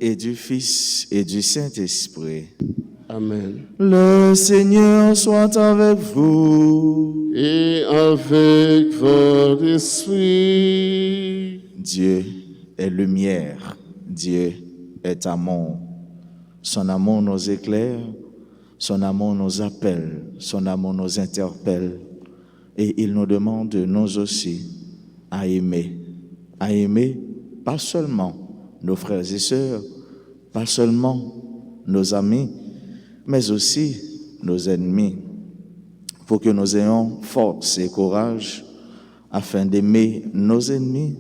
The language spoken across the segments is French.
et du Fils et du Saint-Esprit. Amen. Le Seigneur soit avec vous. Et avec votre esprit. Dieu est lumière, Dieu est amour. Son amour nous éclaire, son amour nous appelle, son amour nous interpelle. Et il nous demande, nous aussi, à aimer pas seulement nos frères et sœurs, pas seulement nos amis, mais aussi nos ennemis, pour que nous ayons force et courage afin d'aimer nos ennemis.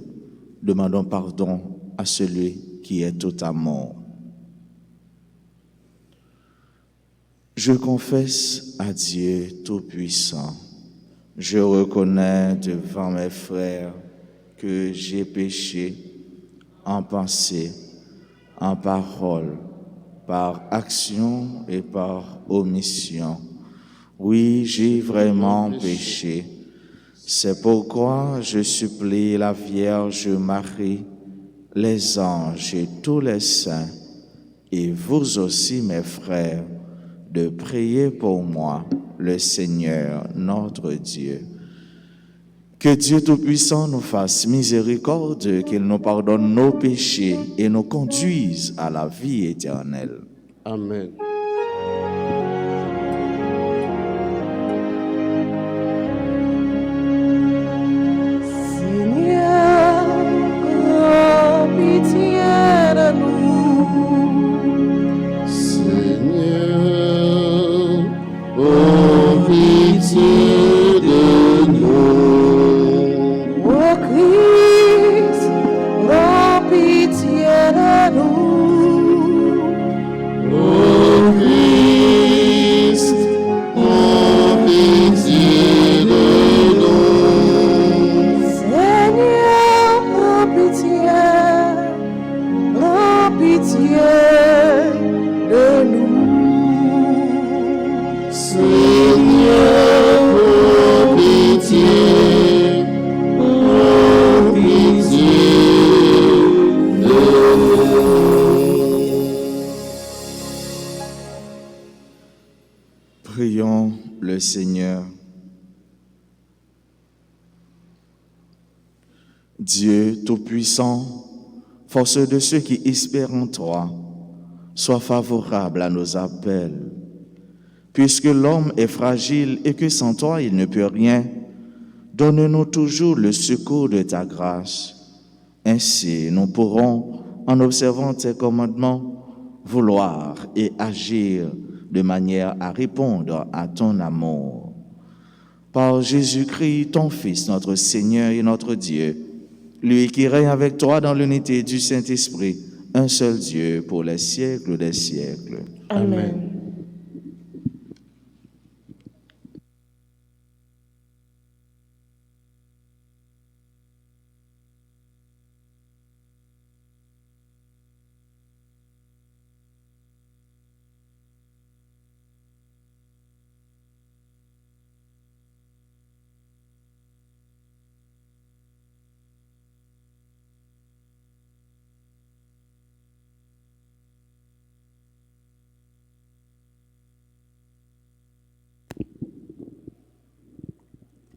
Demandons pardon à celui qui est tout amour. Je confesse à Dieu Tout-Puissant, je reconnais devant mes frères que j'ai péché en pensée, en parole, par action et par omission. Oui, j'ai vraiment péché. C'est pourquoi je supplie la Vierge Marie, les anges et tous les saints, et vous aussi, mes frères, de prier pour moi, le Seigneur, notre Dieu. Que Dieu Tout-Puissant nous fasse miséricorde, qu'il nous pardonne nos péchés et nous conduise à la vie éternelle. Amen. Seigneur, prends pitié de nous. Seigneur, oh pitié de nous. Ô Christ, prends pitié de nous. Oh Christ, oh pitié de nous. Seigneur, prends pitié de nous. Seigneur, oh pitié de nous. Prions le Seigneur. Dieu Tout-Puissant, force de ceux qui espèrent en toi, sois favorable à nos appels. Puisque l'homme est fragile et que sans toi il ne peut rien, donne-nous toujours le secours de ta grâce. Ainsi, nous pourrons, en observant tes commandements, vouloir et agir de manière à répondre à ton amour. Par Jésus-Christ, ton Fils, notre Seigneur et notre Dieu, lui qui règne avec toi dans l'unité du Saint-Esprit, un seul Dieu pour les siècles des siècles. Amen.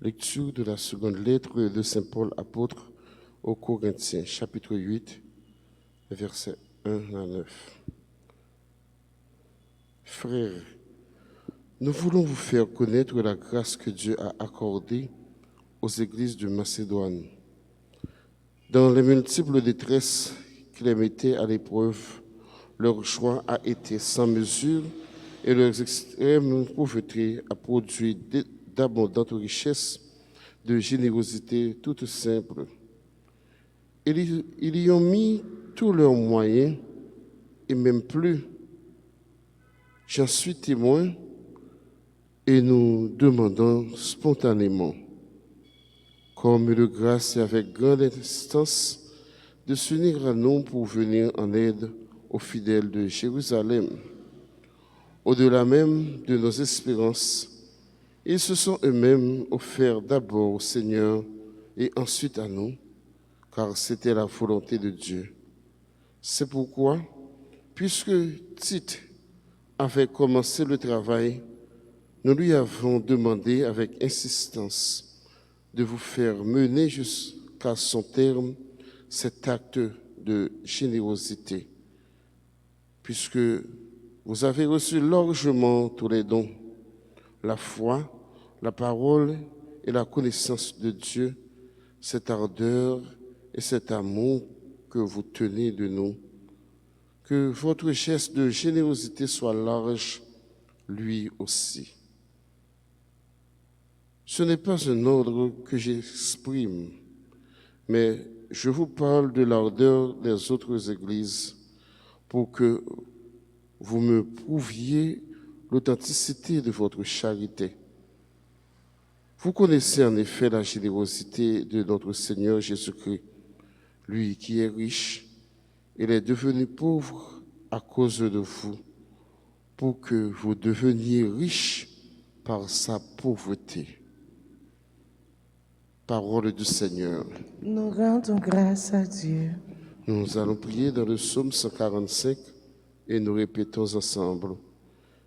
Lecture de la seconde lettre de Saint Paul apôtre aux Corinthiens, chapitre 8, versets 1 à 9. Frères, nous voulons vous faire connaître la grâce que Dieu a accordée aux églises de Macédoine. Dans les multiples détresses qui les mettaient à l'épreuve, leur joie a été sans mesure et leurs extrêmes pauvretés a produit d'abondantes richesses de générosité toute simple. Ils y ont mis tous leurs moyens et même plus. J'en suis témoin et nous demandons spontanément, comme de grâce et avec grande instance, de s'unir à nous pour venir en aide aux fidèles de Jérusalem. Au-delà même de nos espérances, ils se sont eux-mêmes offerts d'abord au Seigneur et ensuite à nous, car c'était la volonté de Dieu. C'est pourquoi Puisque Tite avait commencé le travail, nous lui avons demandé avec insistance de vous faire mener jusqu'à son terme cet acte de générosité, puisque vous avez reçu largement tous les dons, la foi, la parole et la connaissance de Dieu, cette ardeur et cet amour que vous tenez de nous. Que votre geste de générosité soit large, lui aussi. Ce n'est pas un ordre que j'exprime, mais je vous parle de l'ardeur des autres églises pour que vous me prouviez l'authenticité de votre charité. Vous connaissez en effet la générosité de notre Seigneur Jésus-Christ, lui qui est riche. Il est devenu pauvre à cause de vous, pour que vous deveniez riches par sa pauvreté. Parole du Seigneur. Nous rendons grâce à Dieu. Nous allons prier dans le psaume 145 et nous répétons ensemble.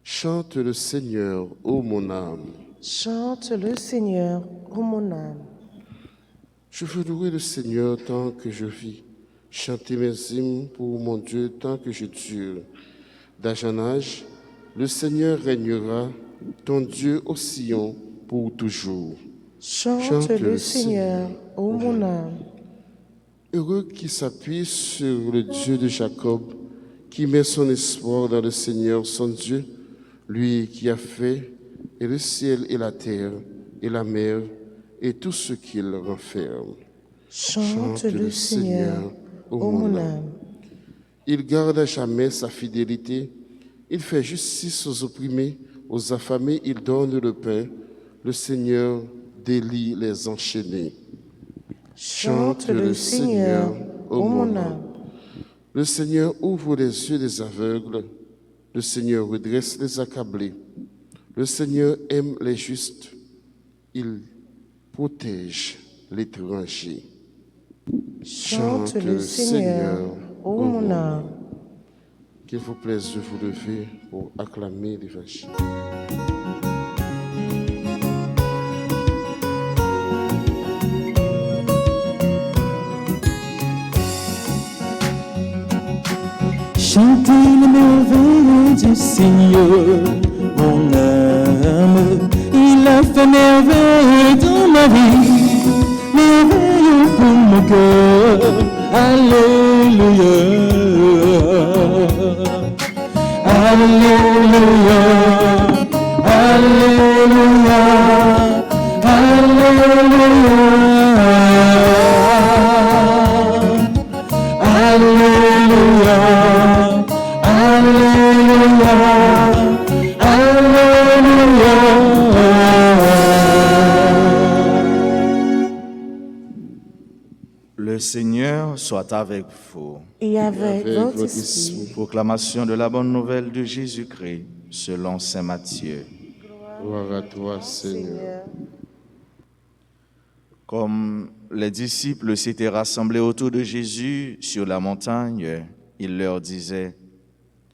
Chante le Seigneur, ô mon âme. Chante le Seigneur, ô mon âme. Je veux louer le Seigneur tant que je vis. Chanter mes hymnes pour mon Dieu tant que je dure. D'âge en âge, le Seigneur régnera, ton Dieu au Sion pour toujours. Chante le Seigneur, ô mon âme. Heureux qui s'appuie sur le Dieu de Jacob, qui met son espoir dans le Seigneur son Dieu, lui qui a fait et le ciel et la terre et la mer et tout ce qu'il renferme. Chante le Seigneur, ô mon âme. Il garde à jamais sa fidélité, il fait justice aux opprimés, aux affamés il donne le pain, le Seigneur délie les enchaînés. Chante le Seigneur, ô mon âme. Le Seigneur ouvre les yeux des aveugles, le Seigneur redresse les accablés, le Seigneur aime les justes, il protège l'étranger. Chante le Seigneur, ô mon âme. Qu'il vous plaise de vous lever pour acclamer l'Évangile. Chantez les merveilles du Seigneur, mon âme. Il a fait merveille dans ma vie, merveille pour mon cœur. Alléluia, Alléluia, Alléluia, Alléluia, Alléluia, Alléluia, Alléluia. Le Seigneur soit avec vous. Et avec votre votre esprit. Proclamation de la bonne nouvelle de Jésus-Christ selon saint Matthieu. Gloire à toi, Seigneur. Comme les disciples s'étaient rassemblés autour de Jésus sur la montagne, il leur disait,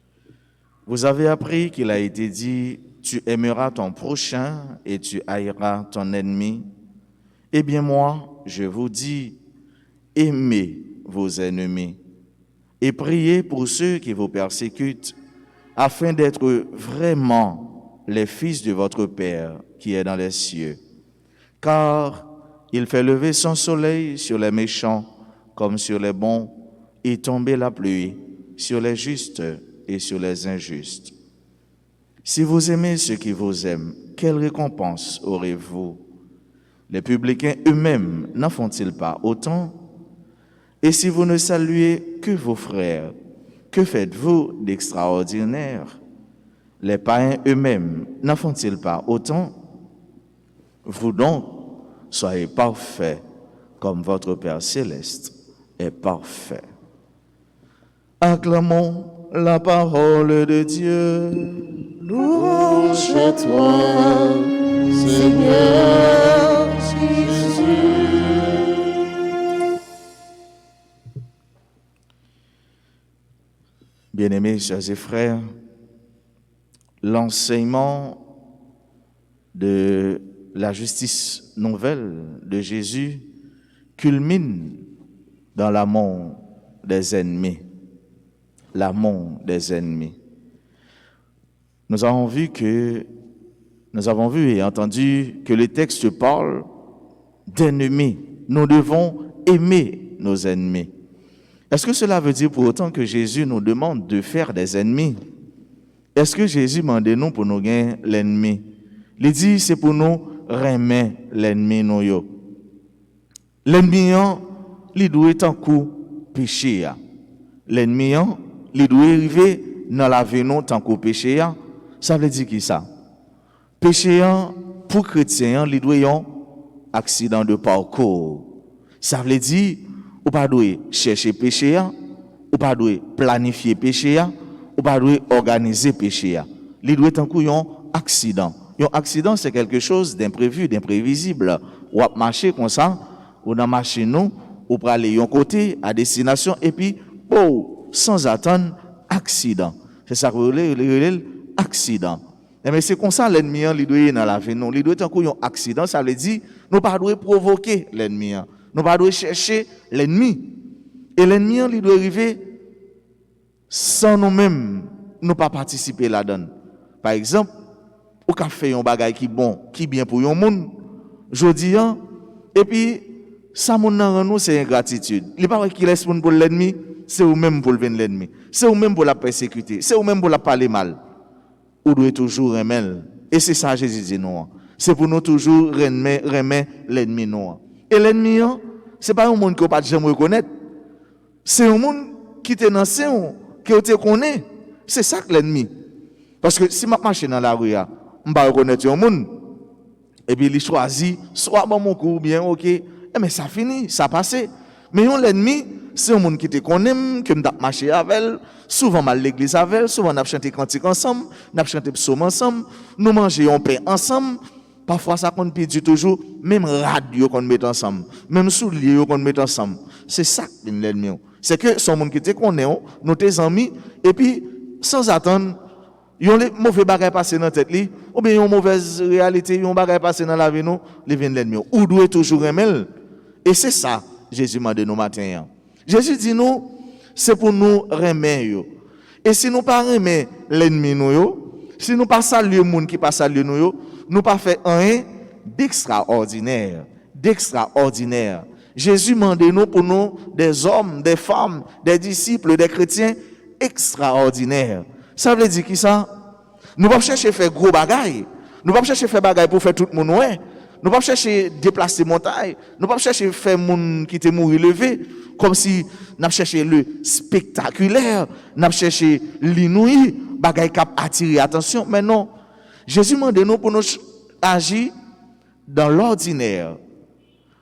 « Vous avez appris qu'il a été dit, tu aimeras ton prochain et tu haïras ton ennemi. Eh bien moi, je vous dis, aimez vos ennemis et priez pour ceux qui vous persécutent, afin d'être vraiment les fils de votre Père qui est dans les cieux. Car il fait lever son soleil sur les méchants comme sur les bons et tomber la pluie sur les justes et sur les injustes. Si vous aimez ceux qui vous aiment, quelle récompense aurez-vous? Les publicains eux-mêmes n'en font-ils pas autant? Et si vous ne saluez que vos frères, que faites-vous d'extraordinaire? Les païens eux-mêmes n'en font-ils pas autant? Vous donc, soyez parfaits comme votre Père céleste est parfait. Acclamons la parole de Dieu. Louange à toi, Seigneur Jésus. Bien-aimés sœurs et frères, l'enseignement de la justice nouvelle de Jésus culmine dans l'amour des ennemis. L'amour des ennemis. Nous avons vu et entendu que le texte parle d'ennemis. Nous devons aimer nos ennemis. Est-ce que cela veut dire pour autant que Jésus nous demande de faire des ennemis? Est-ce que Jésus demande nous pour nous gagner l'ennemi? Il dit c'est pour nous remettre l'ennemi nous yo. L'ennemi il doit être en coup péché. L'ennemi il doit arriver dans la vie nous tant qu'au péché. Ça veut dire qui ça? Péché pour chrétien il doit un accident de parcours. Ça veut dire ou pas doit chercher péché, ou pas doit planifier péché, ou pas doit organiser péché. Il doit être un accident. Un accident, c'est quelque chose d'imprévu, d'imprévisible. Ou à marcher comme ça, ou dans marcher nous, ou pour aller d'un côté à destination, et puis, sans attendre, accident. C'est ça que le accident. Mais c'est comme ça l'ennemi, il doit être dans la vie. Il doit être un accident, ça veut dire, nous pas doit provoquer l'ennemi. Nous pas doit chercher l'ennemi. Et l'ennemi, il doit arriver sans nous-mêmes, nous pas participer là-dedans. Par exemple, ou qu'a fait un bagage qui bon, qui bien pour un monde, jodi et puis ça moun nan nous c'est ingratitude. Il pas qui laisse pour l'ennemi, c'est ou même pour le l'ennemi. C'est ou même pour la persécuter, c'est ou même pour la parler mal. Ou doit toujours remettre. Et c'est ça Jésus dit nous. C'est pour nous toujours remettre l'ennemi nous. Et l'ennemi c'est pas un monde que pas jamais reconnaître. C'est un monde qui te dans sein que te connaît. C'est ça que l'ennemi. Parce que si je marche dans la rue, je vais reconnaître un monde. Et puis il choisit, soit bon mon coup, bien, ok. Mais ça finit, ça passe. Mais l'ennemi, c'est un monde qui te connaît, que je marche avec, souvent mal l'église avec, souvent on a chanté cantique ensemble, on a chanté psaume ensemble, nous mangeons pain ensemble. Parfois ça compte perdre toujours, même radio qu'on met ensemble, même souliers qu'on met ensemble. C'est ça l'ennemi. C'est que son monde qui te connaît, nous tes amis, et puis sans attendre, ils ont les mauvais bagages passés dans la tête, ou bien ils ont une mauvaise réalité, ils ont bagages passés dans la vie, nous, ils viennent l'ennemi. Ou doit toujours aimer. Et c'est ça, Jésus m'a dit nous matin. Jésus dit nous, c'est pour nous remettre. Et si nous pas remettre l'ennemi, si nous pas saluer le monde qui pas saluer nous, nous pas fait rien d'extraordinaire. Jésus m'a dit nous pour nous des hommes, des femmes, des disciples, des chrétiens extraordinaires. Ça veut dire qui ça? Nous pas chercher faire gros bagaille. Nous pas chercher faire bagaille pour faire tout le monde ouais. Nous pas chercher déplacer montagne. Nous pas chercher faire monde qui te mourir levé comme si n'a cherché le spectaculaire, n'a cherché l'inouï, bagaille qui attirer attention. Mais non. Jésus demande nous pour nous agir dans l'ordinaire.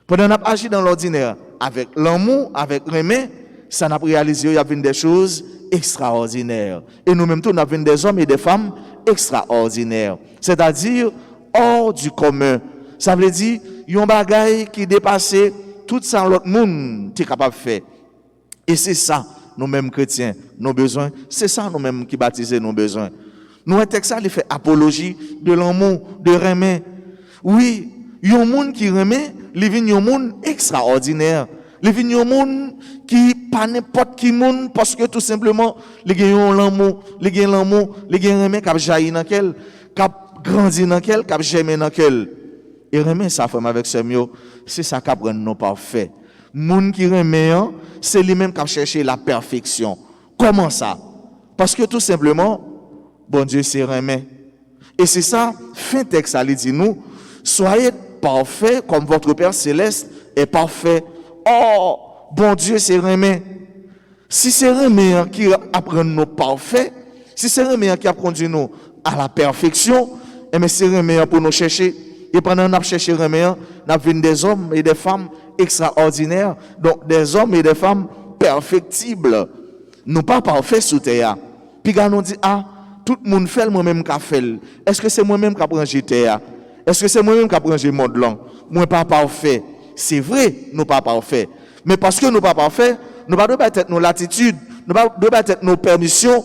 Pendant qu'on agit dans l'ordinaire avec l'amour, avec remède, ça n'a réalisé il y a des choses extraordinaires. Et nous-mêmes tous, nous avons des hommes et des femmes extraordinaires. C'est-à-dire hors du commun. Ça veut dire il y a un bagage qui dépasse tout ça l'autre monde qui est capable de faire. Et c'est ça, nous-mêmes chrétiens, nos besoins. C'est ça, nous-mêmes qui baptisons nos besoins. Nous, un texte, il fait apologie de l'amour, de remède. Oui, il y a un monde qui remet, il vient un monde extraordinaire. Il vient un monde qui pas n'importe qui monde parce que tout simplement, il y a l'amour, il y a remède qui a jailli dans quel, qui a grandi dans quel, qui a germé dans quel. Et remet sa femme avec ce mieux, c'est ça qui prend nos parfaits. Monde qui remet, c'est lui-même qui a cherché la perfection. Comment ça? Parce que tout simplement, bon Dieu c'est remet. Et c'est ça, fin texte, ça dit nous, soyez parfaits comme votre Père Céleste est parfait. Oh, bon Dieu c'est remet. Si c'est remet qui apprend nos parfaits, si c'est remet qui a conduit nous à la perfection, et mais c'est remet pour nous chercher. Et pendant que nous cherchons remet, nous avons des hommes et des femmes extraordinaires, donc des hommes et des femmes perfectibles. Nous pas parfaits sous terre. Puis quand nous dit tout le monde fait moi-même qu'a fait. Est-ce que c'est moi-même qui apprends terre? Est-ce que c'est moi-même qui apprends le monde long? Moi pas parfait. C'est vrai, nous pas parfait. Mais parce que nous pas parfait, nous pas doit être nos latitudes nous pas devons être nos permissions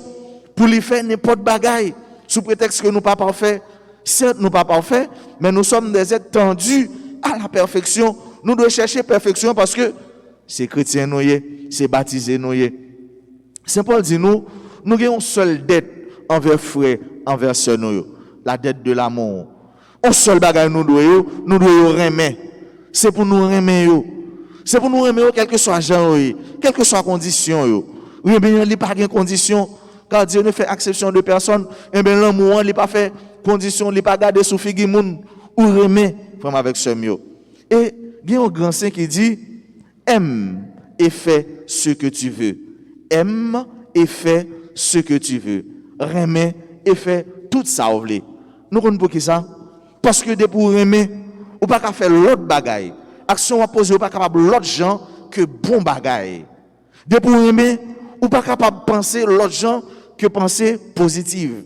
pour lui faire n'importe bagaille sous prétexte que nous pas parfaits. Certes, nous pas parfaits, mais nous sommes des êtres tendus à la perfection. Nous devons chercher perfection parce que c'est chrétien nous c'est baptisé nous Saint Paul dit nous avons une seule dette envers frère, envers sœur nous, la dette de l'amour. Un seul bagaille nous devons remettre. C'est pour nous remettre. C'est pour nous remettre quel que soit genre, quelle que soit la condition. Oui, bien, il n'y a pas de condition. Car Dieu ne fait exception de personne. Et bien, l'amour, il n'a pas fait condition, il n'a pas gardé sous figue moun ou remet vraiment avec ce mieux. Et il y a un grand saint qui dit aime et fais ce que tu veux. Aime et fais ce que tu veux. Remets et fais tout ça. Nous connaissons pour qui ça? Parce que pour remet, ou pas qu'à faire l'autre bagaille. Action à poser, ou pas capable l'autre gens que bon bagaille. Pour remet, ou pas capable de penser l'autre gens que penser positive.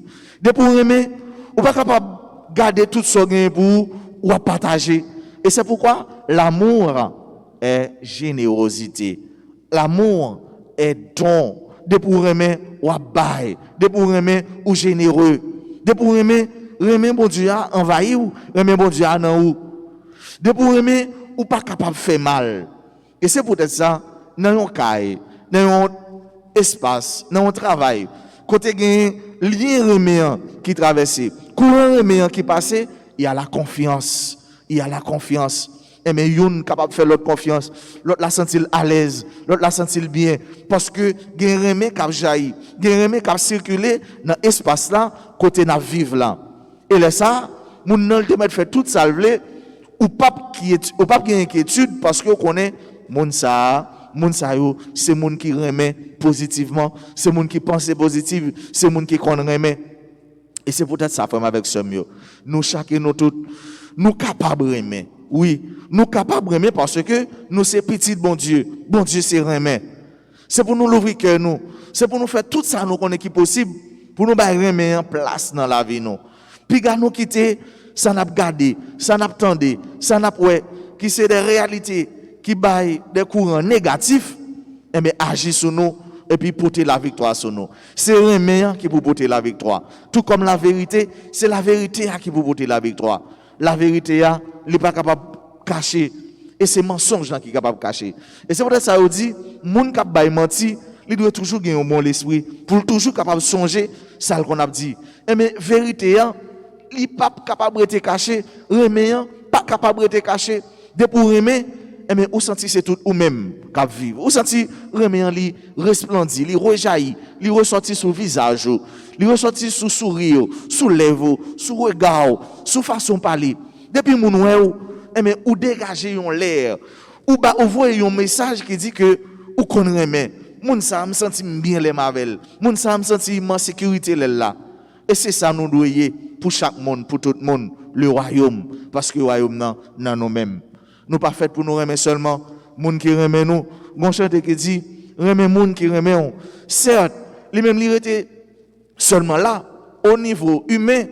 Pour remet, ou pas capable de garder tout ce gain pour ou à partager. Et c'est pourquoi l'amour est générosité. L'amour est don. Pour remet, ou à bail. Pour remet, ou généreux. Pour remet bon Dieu a envahi ou remet bon Dieu a nan ou. Pour remet, ou pas capable de faire mal. Et c'est peut-être ça, dans un caille, dans un espace, dans un travail, côté gain lien reméant qui traverse, courant reméant qui passe, il y a la confiance. Il y a la confiance. Et mais yon capable de faire l'autre confiance, l'autre la sentir à l'aise, l'autre la sentir bien parce que gain remé cap jailli, gain remé cap circuler dans espace là côté n'a vivre là. Et là ça, moun nan te mettre faire toute ça ou pas qui inquiétude parce que on connaît moun ça yo, c'est moun qui remet positivement, c'est moun qui pense positif, c'est moun qui connaît remet. Et c'est peut-être ça frère avec ce mieux. Nous chacun nous tout nous capables remet. Oui, nous capables remet parce que nous c'est petit bon Dieu. Bon Dieu c'est remet. C'est pour nous l'ouvrir cœur nous. C'est pour nous faire tout ça nous connaît qui possible pour nous remettre en place dans la vie nous. Puis gars nous quitter ça n'a gardé, ça n'a attendé, ça n'a ouais qui c'est des réalités qui baillent des courants négatifs et mais agir sur nous et puis porter la victoire sur nous. C'est remet qui pour porter la victoire. Tout comme la vérité, c'est la vérité qui pour porter la victoire. La vérité il n'est pas capable de cacher et c'est mensonge qui est capable de cacher. Et c'est pour ça que ça dit moun qui baille menti, il doit toujours gagner au bon l'esprit pour toujours capable de songer ça qu'on a dit. Et mais vérité il n'est pas capable de être caché, remet pas capable de être caché. De pour remet mais ou senti c'est tout ou même cap vivre. Ou senti remet li resplendit, li rejaillit, li ressorti sur visage, li ressorti sur sourire, sur lèvres, sur regard, sur façon parler. Depuis moun mais ou dégager yon l'air, ou ba envoyer un message qui dit que ou kon remet. Moun sa me senti bien les mavel. Moun sa me senti en sécurité là. Et c'est ça nous doyer pour chaque monde, pour tout le monde, le royaume parce que le royaume nan nous-mêmes. Nous pas fait pour nous remettre seulement monde qui remet nous. Gon chante qui dit remet monde qui remet on. Certes, lui-même il était seulement là au niveau humain,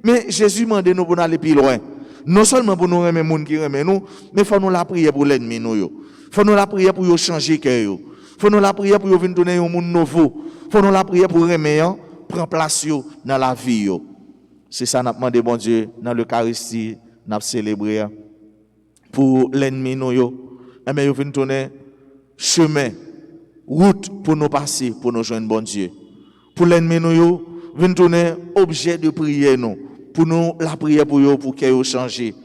mais Jésus m'a demandé nous pour aller plus loin. Non seulement pour nous remettre monde qui remet nous, mais faut nous la prier pour l'ennemi nous yo. Faut nous la prier pour yo changer cœur yo. Faut nous la prier pour yo venir donner un monde nouveau. Faut nous la prier pour remettre prendre place yo dans la vie yo. C'est ça n'a demandé bon Dieu dans l'Eucharistie, n'a célébré pour l'ennemi nous yo. Et mais yo venir donner chemin, route pour nous passer pour nous joindre bon Dieu. Pour l'ennemi nous yo, venir donner objet de prière nous, pour nous la prière pour yo pour que yo changer.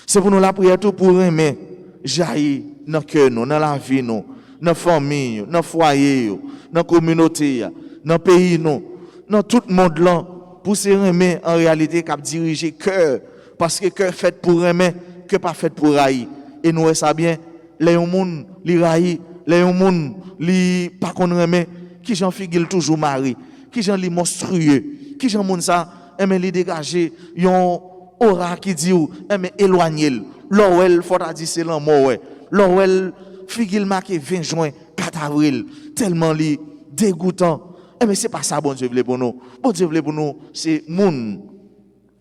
C'est pour nous la prière tout pour aimer jaillir dans cœur nous, dans la vie nous, dans famille, dans foyer, dans communauté, dans pays nous, dans tout le monde là, pour se remettre en réalité cap diriger cœur parce que cœur fait pour remettre que pas fait pour haïr. Et nous ça bien, les monde li haïr, les monde li pas qu'on remet, qui j'en figure toujours mari, qui j'en li monstrueux, qui j'en monde ça, mais li dégager yon aura qui dit mais éloigner l'ouel faut a dit c'est l'amour ouais. L'ouel figure marqué 20 juin 4 avril tellement li dégoûtant. Mais c'est pas ça bon Dieu voulait pour nous. Bon Dieu voulait pour nous, c'est monde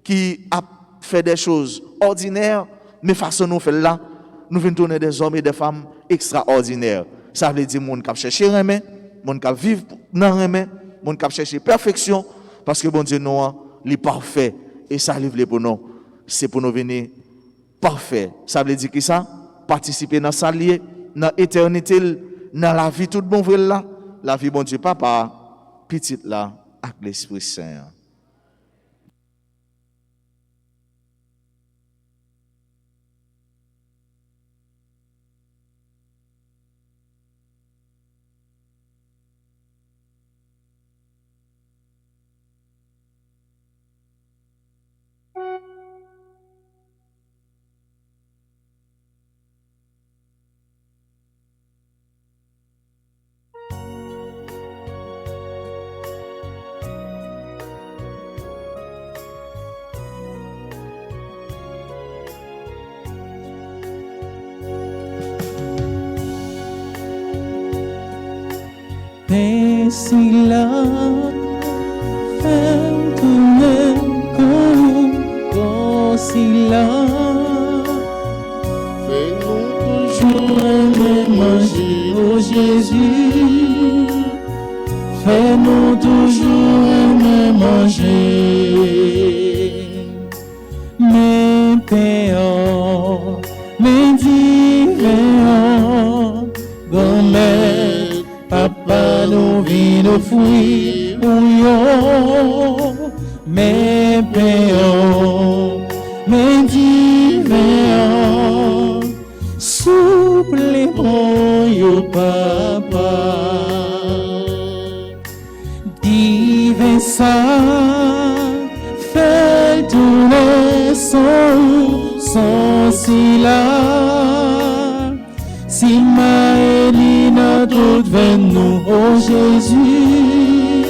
qui a fait des choses ordinaires, mais façon nous fait là, nous venons donner des hommes et des femmes extraordinaires. Ça veut dire monde qui a cherché remet, mon qui vivre dans remè, mon qui chercher perfection parce que bon Dieu nous est parfait et ça livre pour nous. C'est pour nous venir parfait. Ça veut dire que ça participer dans sa lié, dans l'éternité, dans la vie toute bon vrai là, la vie bon Dieu papa petite là avec l'Esprit Saint. Si la femme tourne comme si la Fais-nous toujours aimer manger, oh Jésus, fais-nous toujours aimer manger, mes péants, mes divins, grand-mère, papa nous vit nos fruits, bouillon, mes péants, mes divins, souple les bons, papa. Divin ça, fait tourner son si là, si ma Elina toute vers nous, oh Jésus,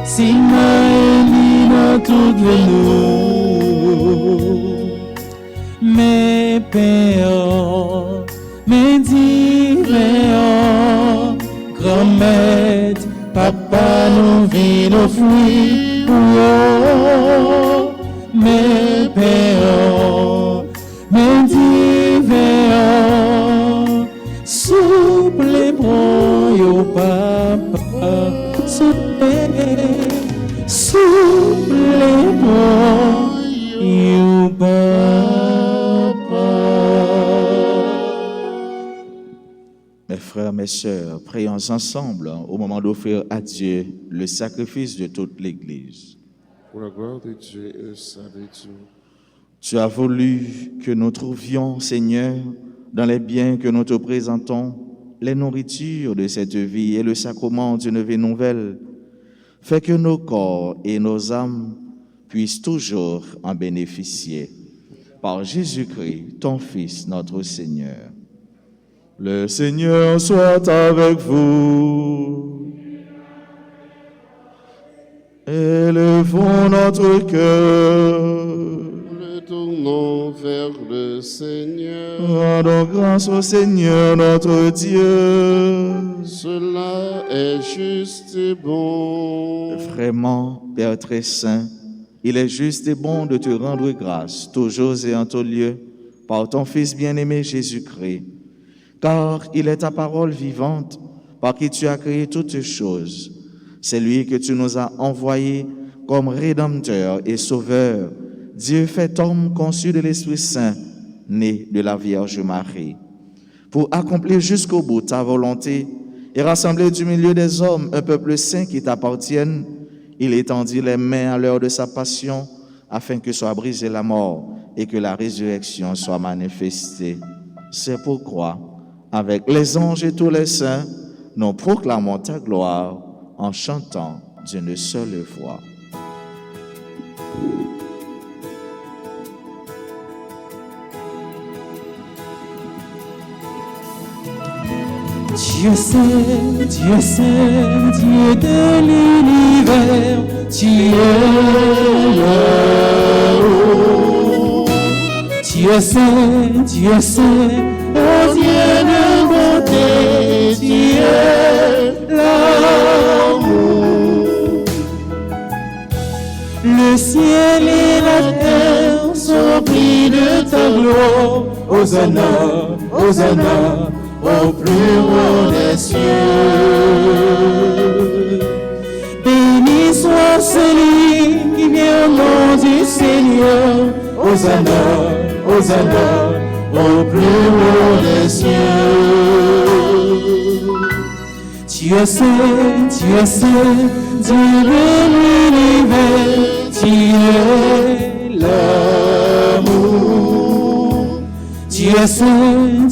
si ma Elina toute vers nous, mes pères, mes divins, grand-mère, papa nous vit nos fruits, oh, mes pères, mes divins, souple les bons, yo papa, souple les bons, yo papa. Mes frères, mes sœurs, prions ensemble au moment d'offrir à Dieu le sacrifice de toute l'Église. pour la gloire de Dieu et le salut de Dieu. Tu as voulu que nous trouvions, Seigneur, dans les biens que nous te présentons, les nourritures de cette vie et le sacrement d'une vie nouvelle. Fais que nos corps et nos âmes puissent toujours en bénéficier. Par Jésus-Christ, ton Fils, notre Seigneur. Le Seigneur soit avec vous. Élevons notre cœur. Le tournons vers le Seigneur. Rendons grâce au Seigneur notre Dieu. Cela est juste et bon. Vraiment, Père très saint, il est juste et bon de te rendre grâce, toujours et en tout lieu, par ton Fils bien-aimé Jésus-Christ. Car il est ta parole vivante, par qui tu as créé toutes choses. C'est lui que tu nous as envoyé comme Rédempteur et Sauveur, Dieu fait homme conçu de l'Esprit Saint, né de la Vierge Marie. Pour accomplir jusqu'au bout ta volonté et rassembler du milieu des hommes un peuple saint qui t'appartienne, il étendit les mains à l'heure de sa passion, afin que soit brisée la mort et que la résurrection soit manifestée. C'est pourquoi, avec les anges et tous les saints, nous proclamons ta gloire en chantant d'une seule voix. Dieu c'est, Dieu c'est, Dieu de l'univers, tu es là-haut. Dieu c'est, oh Dieu de bonté, tu es l'amour. Le ciel et la terre sont remplis de ta gloire, Hosanna, Hosanna. au plus haut des cieux. Béni soit celui qui vient au nom du Seigneur. Hosanna, Hosanna, au plus haut des cieux. Tu es saint, Dieu de l'univers, tu es l'amour. Tu es saint,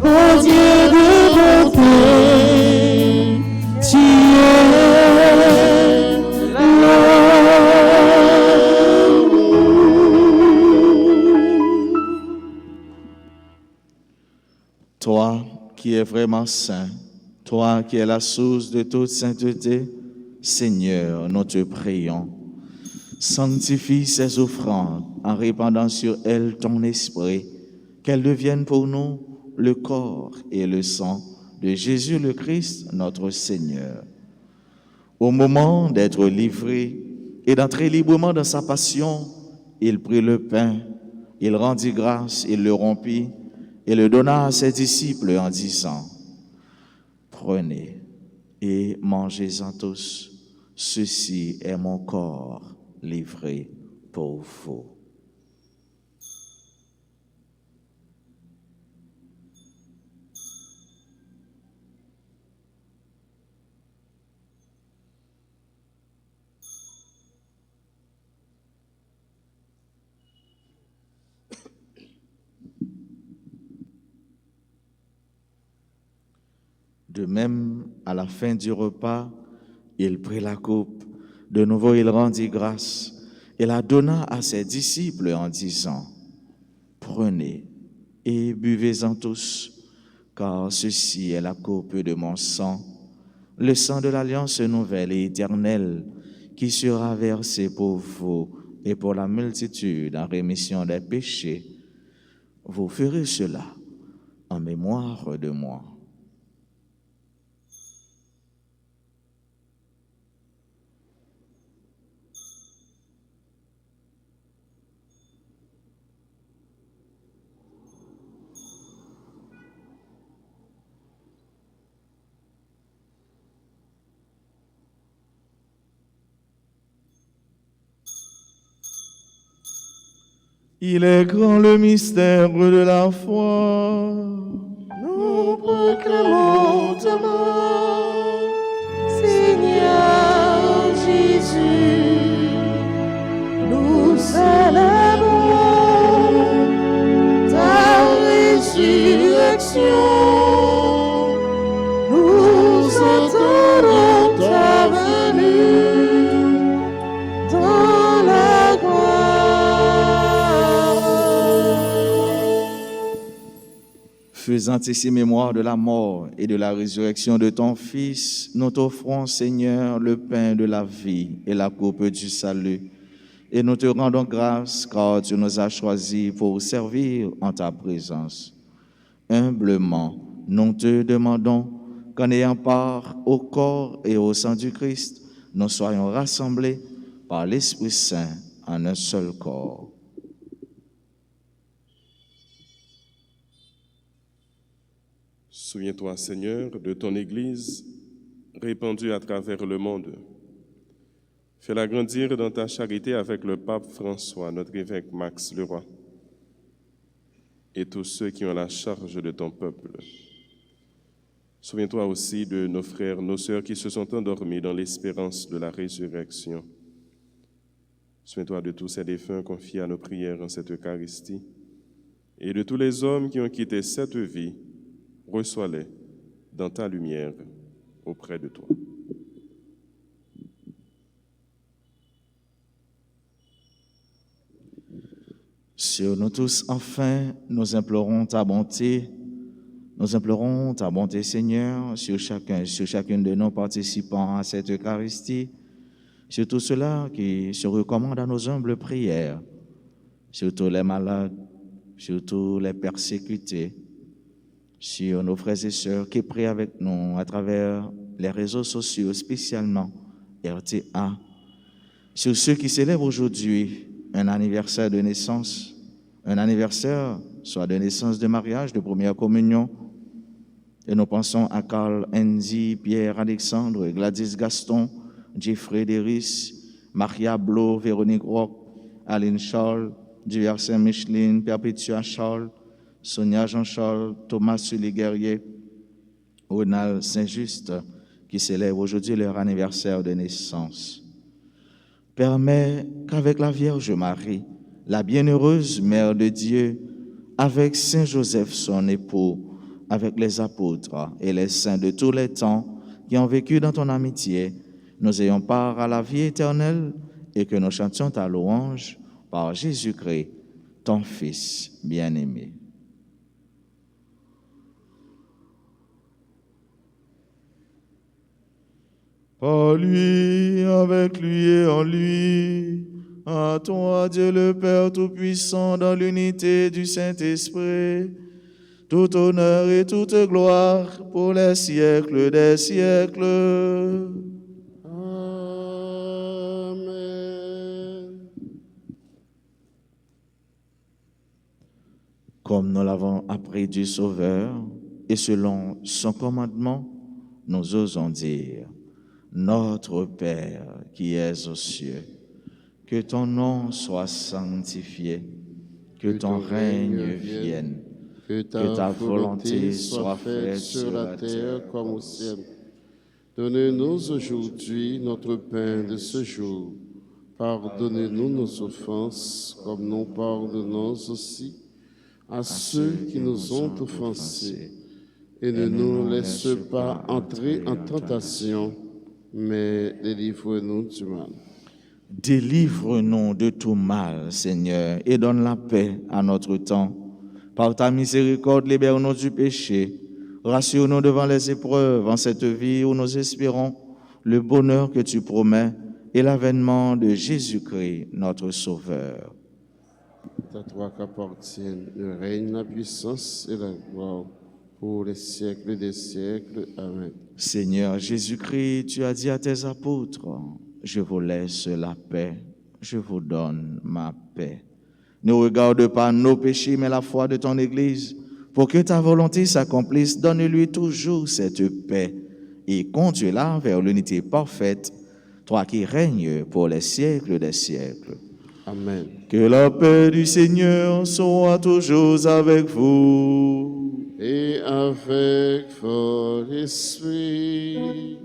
oh Dieu de bonté, tu es l'amour. Toi qui es vraiment saint, toi qui es la source de toute sainteté, Seigneur, nous te prions. Sanctifie ces offrandes en répandant sur elles ton esprit, qu'elles deviennent pour nous le corps et le sang de Jésus le Christ, notre Seigneur. Au moment d'être livré et d'entrer librement dans sa passion, il prit le pain, il rendit grâce, il le rompit et le donna à ses disciples en disant: Prenez et mangez-en tous, ceci est mon corps livré pour vous. De même, à la fin du repas, il prit la coupe. De nouveau, il rendit grâce et la donna à ses disciples en disant: Prenez et buvez-en tous, car ceci est la coupe de mon sang, le sang de l'alliance nouvelle et éternelle, qui sera versé pour vous et pour la multitude en rémission des péchés. Vous ferez cela en mémoire de moi. Il est grand le mystère de la foi. Nous proclamons ta mort, Seigneur Jésus. Nous célébrons ta résurrection. Nous attendons ta venue dans la gloire. Faisant ici mémoire de la mort et de la résurrection de ton Fils, nous t'offrons, Seigneur, le pain de la vie et la coupe du salut. Et nous te rendons grâce car tu nous as choisis pour servir en ta présence. Humblement, nous te demandons qu'en ayant part au corps et au sang du Christ, nous soyons rassemblés par l'Esprit Saint en un seul corps. Souviens-toi, Seigneur, de ton Église répandue à travers le monde. Fais-la grandir dans ta charité avec le pape François, notre évêque Max Leroy, et tous ceux qui ont la charge de ton peuple. Souviens-toi aussi de nos frères, nos sœurs qui se sont endormis dans l'espérance de la résurrection. Souviens-toi de tous ces défunts confiés à nos prières en cette Eucharistie et de tous les hommes qui ont quitté cette vie. Reçois-les dans ta lumière auprès de toi. Sur nous tous, enfin, nous implorons ta bonté. Nous implorons ta bonté, Seigneur, sur chacune de nos participants à cette Eucharistie, sur tous ceux-là qui se recommandent à nos humbles prières, sur tous les malades, sur tous les persécutés, sur nos frères et sœurs qui prient avec nous à travers les réseaux sociaux, spécialement RTA, sur ceux qui célèbrent aujourd'hui un anniversaire de naissance, un anniversaire soit de naissance, de mariage, de première communion Et nous pensons à Carl, Andy, Pierre, Alexandre, Gladys Gaston, Jeffrey Deris, Maria Blo, Véronique Roch, Aline Charles, Diversin Micheline, Perpétua Charles, Sonia Jean-Charles, Thomas Sully-Guerrier, Ronald Saint-Just, qui célèbrent aujourd'hui leur anniversaire de naissance. Permets qu'avec la Vierge Marie, la bienheureuse Mère de Dieu, avec Saint Joseph son époux, avec les apôtres et les saints de tous les temps qui ont vécu dans ton amitié, nous ayons part à la vie éternelle et que nous chantions ta louange par Jésus-Christ, ton Fils bien-aimé. Par lui, avec lui et en lui, à toi, Dieu le Père Tout-Puissant, dans l'unité du Saint-Esprit, tout honneur et toute gloire pour les siècles des siècles. Amen. Comme nous l'avons appris du Sauveur, et selon son commandement, nous osons dire: Notre Père qui es aux cieux, que ton nom soit sanctifié, que ton règne vienne, que ta volonté soit faite sur la terre comme au ciel. Donne-nous aujourd'hui notre pain de ce jour. Pardonnez-nous nos offenses, comme nous pardonnons aussi à ceux qui nous ont offensés. Et ne nous laisse pas entrer en tentation, mais délivre-nous du mal. Délivre-nous de tout mal, Seigneur, et donne la paix à notre temps. Par ta miséricorde, libère-nous du péché. Rassure-nous devant les épreuves en cette vie où nous espérons le bonheur que tu promets et l'avènement de Jésus-Christ, notre Sauveur. C'est à toi qu'appartiennent le règne, la puissance et la gloire pour les siècles des siècles. Amen. Seigneur Jésus-Christ, tu as dit à tes apôtres: je vous laisse la paix, je vous donne ma paix. Ne regarde pas nos péchés, mais la foi de ton Église. Pour que ta volonté s'accomplisse, donne-lui toujours cette paix et conduis-la vers l'unité parfaite, toi qui règnes pour les siècles des siècles. Amen. Que la paix du Seigneur soit toujours avec vous. Et avec votre esprit.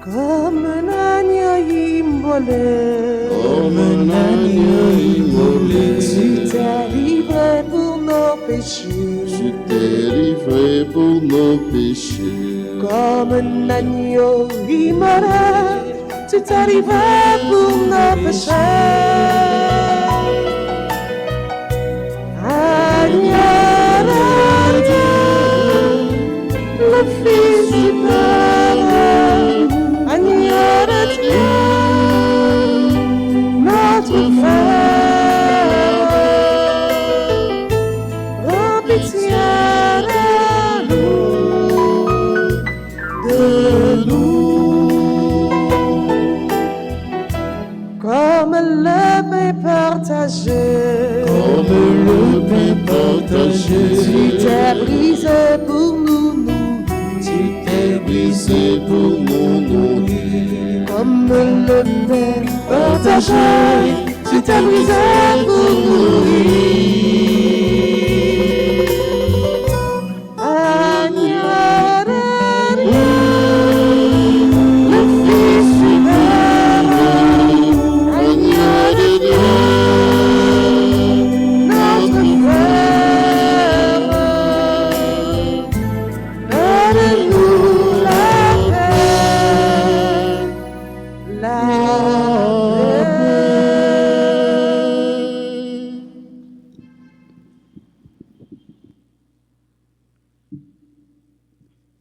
Comme un agneau immolé, Comme un agneau immolé, tu t'es livré pour nos péchés. tu t'es livré pour nos péchés. Comme un agneau immolé, tu t'es livré pour nos péchés. Agneau de Dieu, le Fils du Père, agneau de Dieu, notre Frère, oh pitié de nous, comme le pain partagé, Comme le pain partagé, tu t'es brisé pour nous, tu t'es brisé pour nous nourrir. comme le pain partagé, tu t'es brisé pour nous. Agneau de Dieu, le Fils du Père, agneau de Dieu, notre frère, donne-nous la paix, la paix.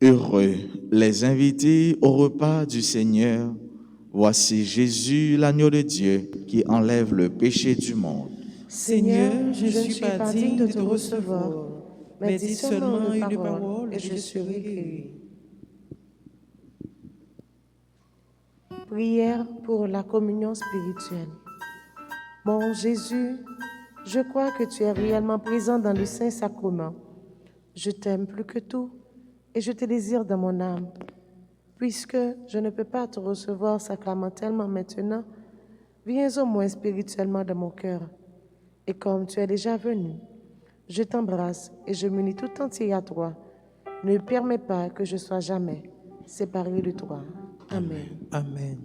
Heureux les invités au repas du Seigneur. Voici Jésus, l'agneau de Dieu, qui enlève le péché du monde. Seigneur, je ne suis pas digne de te recevoir, mais dis seulement une parole et je serai guéri. Prière pour la communion spirituelle. Mon Jésus, je crois que tu es réellement présent dans le Saint-Sacrement. Je t'aime plus que tout et je te désire dans mon âme. Puisque je ne peux pas te recevoir sacramentellement maintenant, viens au moins spirituellement dans mon cœur. Et comme tu es déjà venu, je t'embrasse et je m'unis tout entier à toi. Ne permets pas que je sois jamais séparé de toi. Amen. Amen.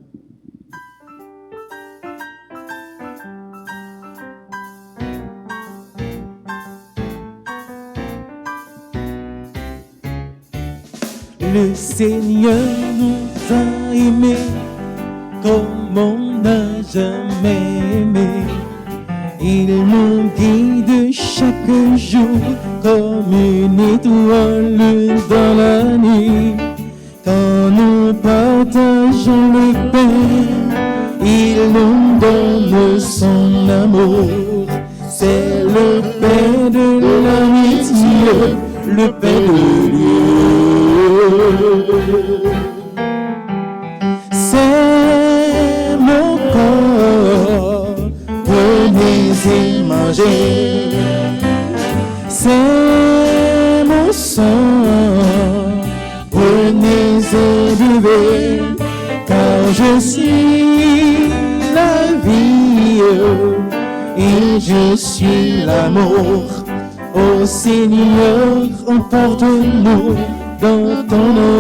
Le Seigneur nous a aimés comme on n'a jamais aimé. Il nous guide chaque jour comme une étoile dans la nuit. Quand nous partageons le pain, il nous donne son amour. C'est le pain de l'amitié, le pain de Dieu. C'est mon corps, venez et mangez. C'est mon sang, venez et buvez, car je suis la vie et je suis l'amour. Ô Seigneur, emporte-nous dans ton nom.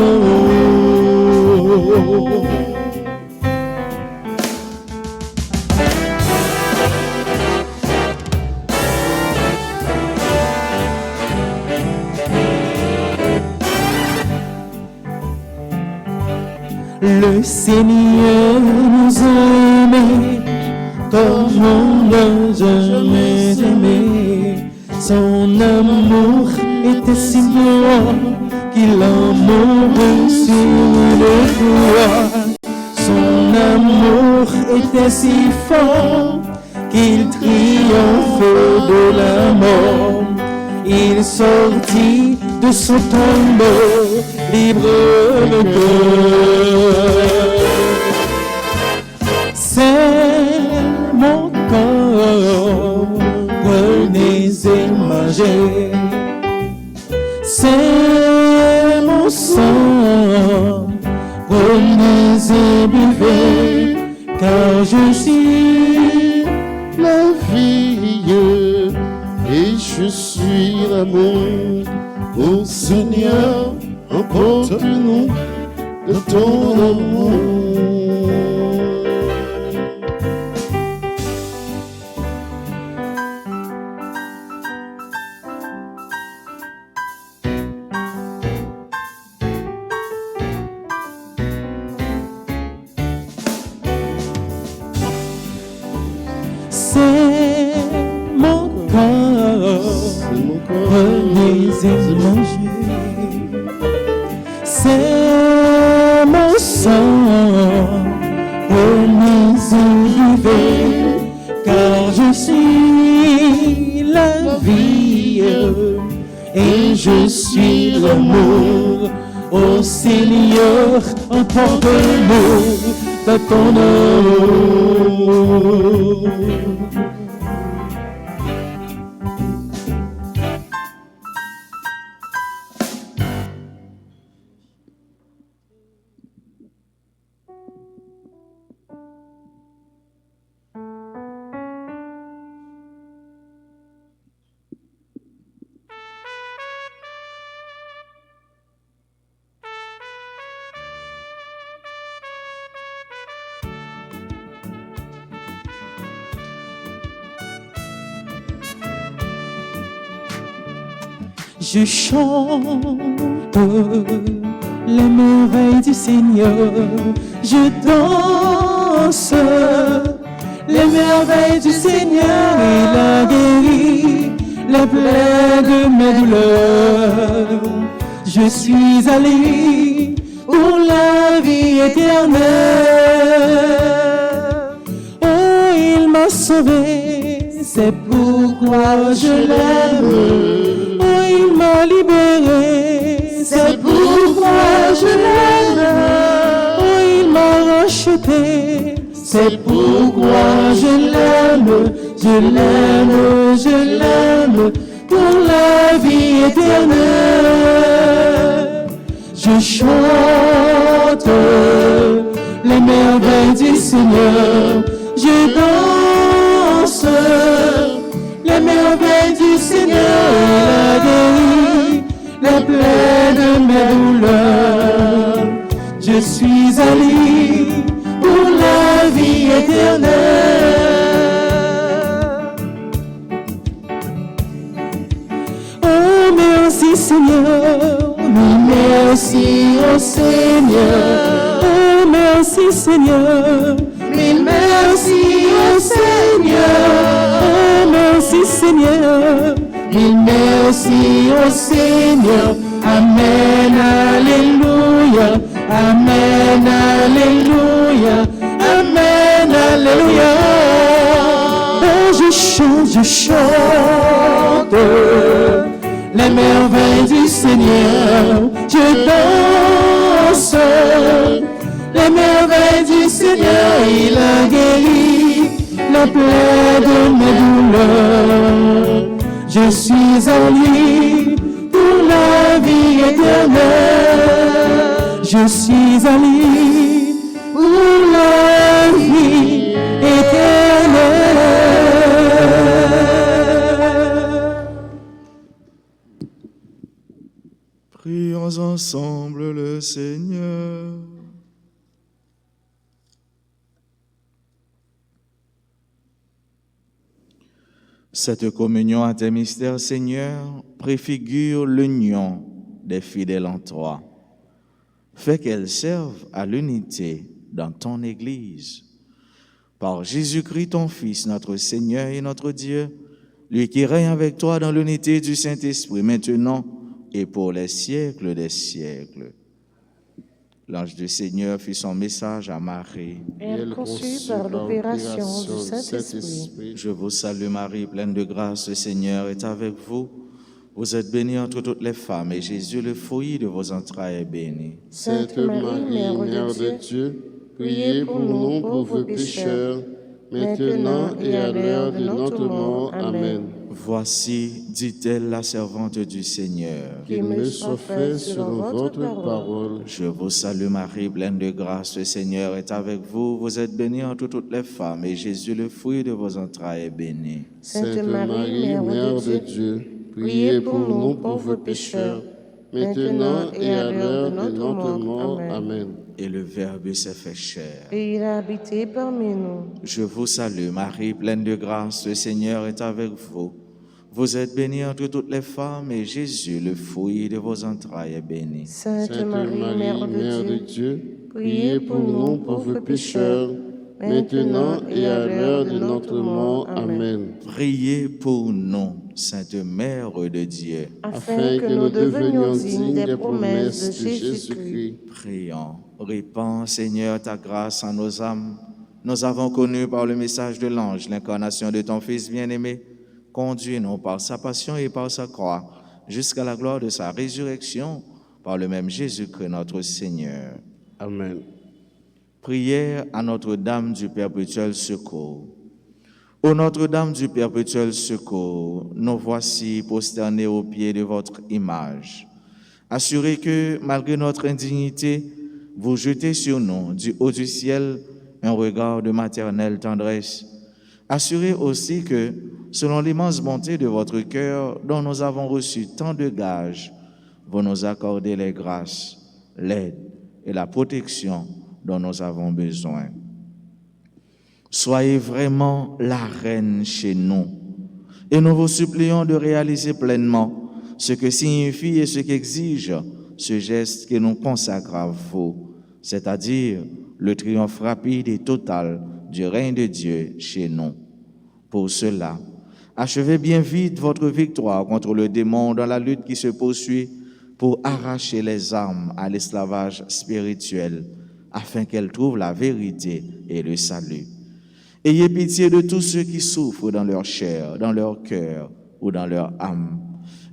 Le Seigneur nous aimait comme on n'a jamais aimé. Son amour était si grand qu'il en mourait sur le croix. Son amour était si fort qu'il triomphait de la mort. Il sortit de son tombeau libre de cœur. C'est mon corps, prenez et mangez. C'est mon sang, prenez et buvez, car je suis La vie et je suis l'amour. Ô Seigneur, emporte-nous de ton amour. C'est mon corps, prenez et mangez. C'est mon sang, prenez et buvez, car je suis la vie et je suis l'amour. Ô Seigneur, emporte-nous dans ton nom. Je chante les merveilles du Seigneur, je danse les merveilles du Seigneur. Il a guéri les plaies de mes douleurs. Je suis allé pour la vie éternelle. Oh, il m'a sauvé, c'est pourquoi je l'aime. Il m'a libéré, C'est pourquoi je l'aime. Oh, il m'a racheté. C'est pourquoi je l'aime, je l'aime, je l'aime, pour la vie éternelle. Je chante les merveilles du Seigneur, je danse les merveilles du Seigneur. Il a guéri les plaies de mes douleurs. Je suis à lui pour la vie éternelle. Oh, merci Seigneur, oui, merci au Seigneur. Oh, merci Seigneur, mille merci au Seigneur. Oh, merci Seigneur, mille merci au Seigneur. Amen, alléluia. Amen, alléluia. Amen, alléluia. Oh, je chante les merveilles du Seigneur. Je danse les merveilles du Seigneur. Il a guéri la plaie de mes douleurs. Je suis en lui pour la vie éternelle. Je suis à lui pour la vie éternelle. Prions ensemble le Seigneur. Cette communion à tes mystères, Seigneur, préfigure l'union des fidèles en toi. Fais qu'elle serve à l'unité dans ton Église. Par Jésus-Christ, ton Fils, notre Seigneur et notre Dieu, lui qui règne avec toi dans l'unité du Saint-Esprit, maintenant et pour les siècles des siècles. L'ange du Seigneur fit son message à Marie. Et elle conçut par l'opération du Saint-Esprit. Je vous salue Marie, pleine de grâce, le Seigneur est avec vous. Vous êtes bénie entre toutes les femmes, et Jésus, le fruit de vos entrailles, est béni. Sainte Marie, Mère de Dieu, priez pour nous pauvres pécheurs, maintenant et à l'heure de notre mort. Amen. Voici, dit-elle, la servante du Seigneur. Qu'il me soit fait selon votre parole. Je vous salue Marie, pleine de grâce, le Seigneur est avec vous. Vous êtes bénie entre toutes les femmes, et Jésus, le fruit de vos entrailles, est béni. Sainte Marie, Mère de Dieu, priez pour nous pauvres pécheurs, maintenant et à l'heure de notre mort. Amen. Et le Verbe s'est fait chair. Et il a habité parmi nous. Je vous salue Marie, pleine de grâce, le Seigneur est avec vous. Vous êtes bénie entre toutes les femmes, et Jésus, le fruit de vos entrailles, est béni. Sainte Marie, Mère de Dieu, priez pour nous pauvres pécheurs, maintenant et à l'heure de notre mort. Amen. Priez pour nous, Sainte Mère de Dieu, afin que nous devenions dignes des promesses de Jésus-Christ. Prions. Répands, Seigneur, ta grâce en nos âmes. Nous avons connu par le message de l'ange l'incarnation de ton Fils bien-aimé. Conduis-nous par sa passion et par sa croix jusqu'à la gloire de sa résurrection par le même Jésus-Christ notre Seigneur. Amen. Prière à Notre-Dame du Perpétuel Secours. Ô Notre-Dame du Perpétuel Secours, nous voici prosternés aux pieds de votre image. Assurez que, malgré notre indignité, vous jetez sur nous, du haut du ciel, un regard de maternelle tendresse. Assurez aussi que, selon l'immense bonté de votre cœur, dont nous avons reçu tant de gages, vous nous accordez les grâces, l'aide et la protection dont nous avons besoin. Soyez vraiment la reine chez nous, et nous vous supplions de réaliser pleinement ce que signifie et ce qu'exige ce geste qui nous consacre à vous, c'est-à-dire le triomphe rapide et total du règne de Dieu chez nous. Pour cela, achevez bien vite votre victoire contre le démon dans la lutte qui se poursuit pour arracher les âmes à l'esclavage spirituel, afin qu'elles trouvent la vérité et le salut. Ayez pitié de tous ceux qui souffrent dans leur chair, dans leur cœur ou dans leur âme.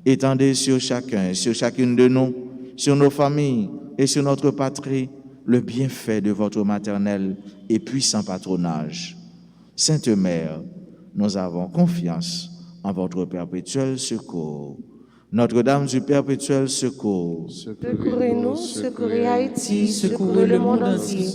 Étendez sur chacun, sur chacune de nous, sur nos familles et sur notre patrie le bienfait de votre maternel et puissant patronage. Sainte Mère, nous avons confiance en votre perpétuel secours. Notre-Dame du perpétuel secours, Secourez-nous, secourez Haïti, secourez le monde entier.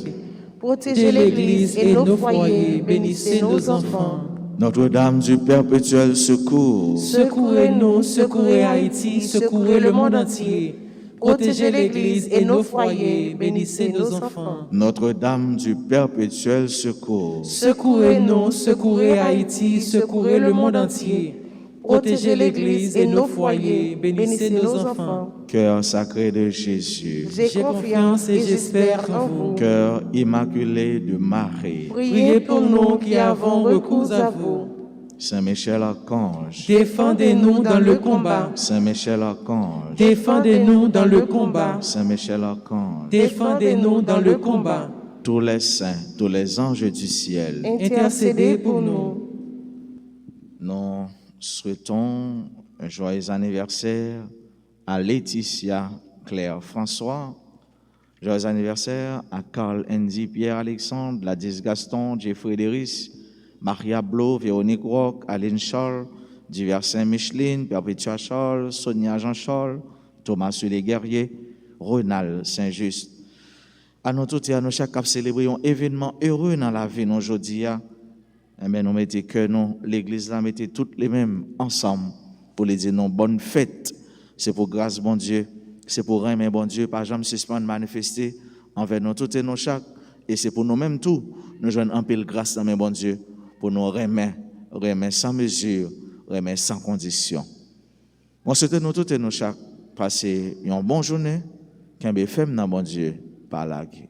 Protégez l'Église et nos foyers, bénissez nos enfants. Notre-Dame du perpétuel secours, Secourez-nous, secourez Haïti, secourez le monde entier. Protégez l'Église et nos foyers, bénissez nos enfants. Notre-Dame du perpétuel secours, Secourez-nous, secourez Haïti, secourez le monde entier. Protégez l'Église et nos foyers, bénissez nos enfants. Cœur sacré de Jésus, J'ai confiance et j'espère en vous. Cœur immaculé de Marie, Priez pour nous qui avons recours à vous. Saint Michel Archange, Défendez-nous dans le combat. Saint Michel Archange, Défendez-nous dans le combat. Saint Michel Archange, Défendez-nous dans le combat. tous les saints, tous les anges du ciel, Intercédez pour nous. nous souhaitons un joyeux anniversaire à Laetitia Claire François, joyeux anniversaire à Carl Andy Pierre Alexandre, Gladys Gaston, Jeffrey Deris, Maria Blo, Véronique Roch, Aline Charles, Divers Saint-Micheline, Perpétua Charles, Sonia Jean-Charles, Thomas Sulé Guerrier, Ronald Saint-Just. À nous tous et à nous chaque cap célébrer un événement heureux dans la vie aujourd'hui. Mais nous mettons que nous, l'Église là, mettez toutes les mêmes ensemble pour les dire non, bonne fête. C'est pour grâce, bon Dieu. C'est pour aimer, bon Dieu. Par jamais suspendre manifester envers nous toutes et nous chaque. Et c'est pour nous-mêmes tout. Nous joignons un peu de grâce dans mes bon Dieu. Pour nous remettre sans mesure, remettre sans condition. Moi, souhaite nous toutes et nous chaque passer une bonne journée. Qu'un bé femme dans bon Dieu par la guerre.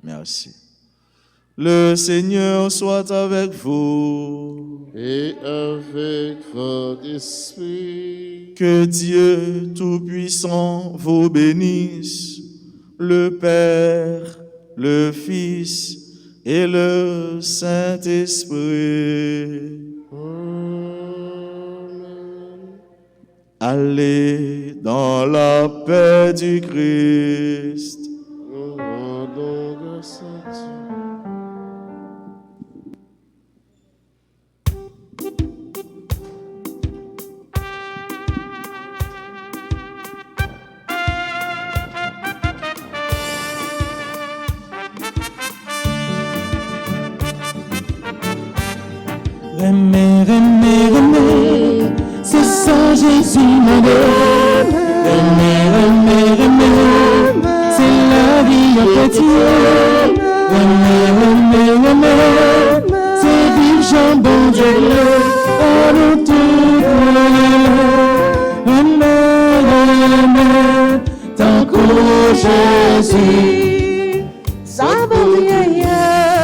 Merci. Le Seigneur soit avec vous. Et avec votre esprit. Que Dieu Tout-Puissant vous bénisse, le Père, le Fils et le Saint-Esprit. Amen. Allez dans la paix du Christ. Nous rendons grâce à Dieu. Remets, remets, remets, c'est ça Jésus mon Dieu. Remets, remets, remets, c'est la vie en petit. Remets, remets, remets, c'est vivre Jean bon Dieu. À nous tous, remets, remets, tant que Jésus. Ça va bien,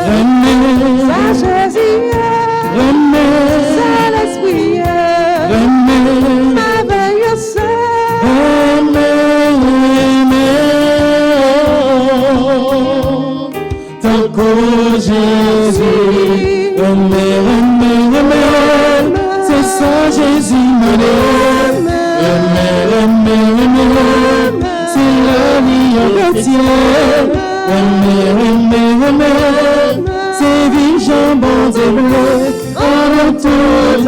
Remets, ça Jésus, remets, ça l'esprit, remets. merveilleux Saint. Tant que Jésus, remets, remets, remets, c'est ça Jésus mon Dieu. Remets, remets, remets, c'est la vie en entier. Remets, remets, remets, c'est vivre Jean bon Dieu bleu, en tout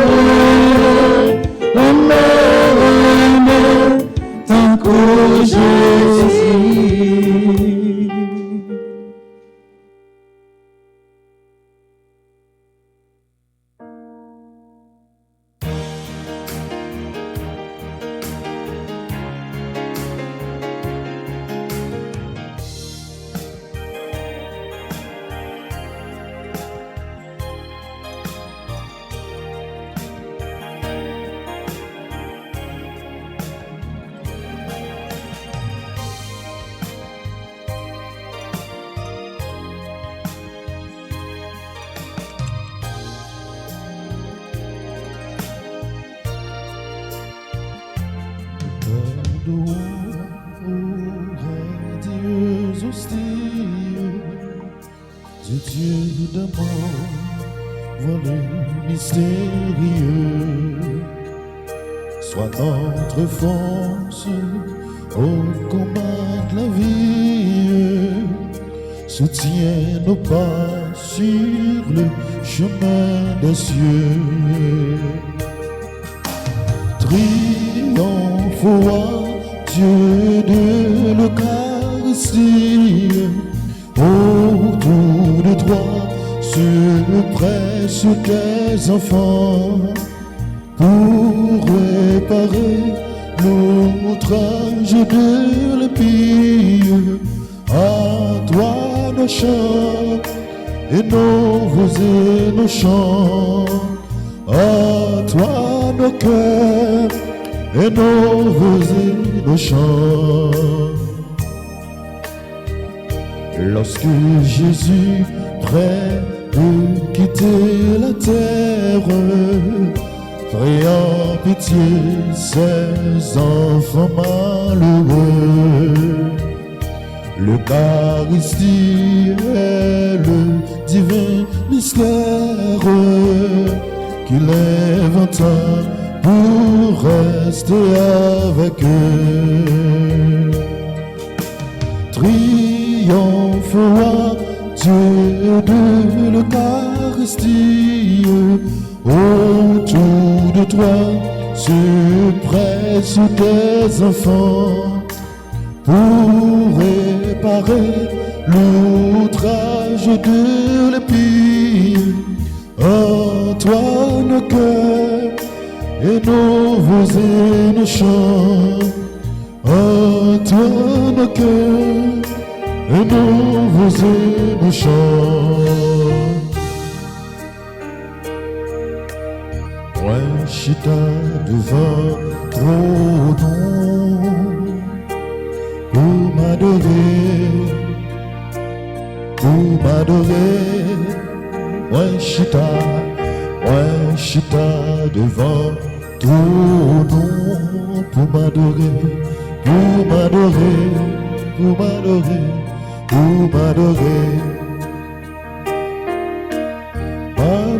remets, remets, tant que Jésus. Dieu hostile, du Dieu d'amour, volé mystérieux, sois notre force au combat de la vie. Soutiens nos pas sur le chemin des cieux. Triomphe au roi, Dieu de l'Eucharistie. Autour de toi se pressent tes enfants pour réparer l'outrage de l'épée. À toi nos chants et nos voix et nos chants. À toi nos cœurs et nos voix et nos chants. Lorsque Jésus, près de quitter la terre, priant pitié ses enfants malheureux, l'Eucharistie est le divin mystère qu'il inventa pour rester avec eux. Triomphe roi, Dieu de l'Eucharistie. Autour de toi se pressent tes enfants pour réparer l'outrage de l'épée. En toi nos cœurs et nos voix et nos chants. En toi nos cœurs et nos voix et nos chants. Moi chita devant trône pour m'adorer, moi chita devant ton nom pour m'adorer,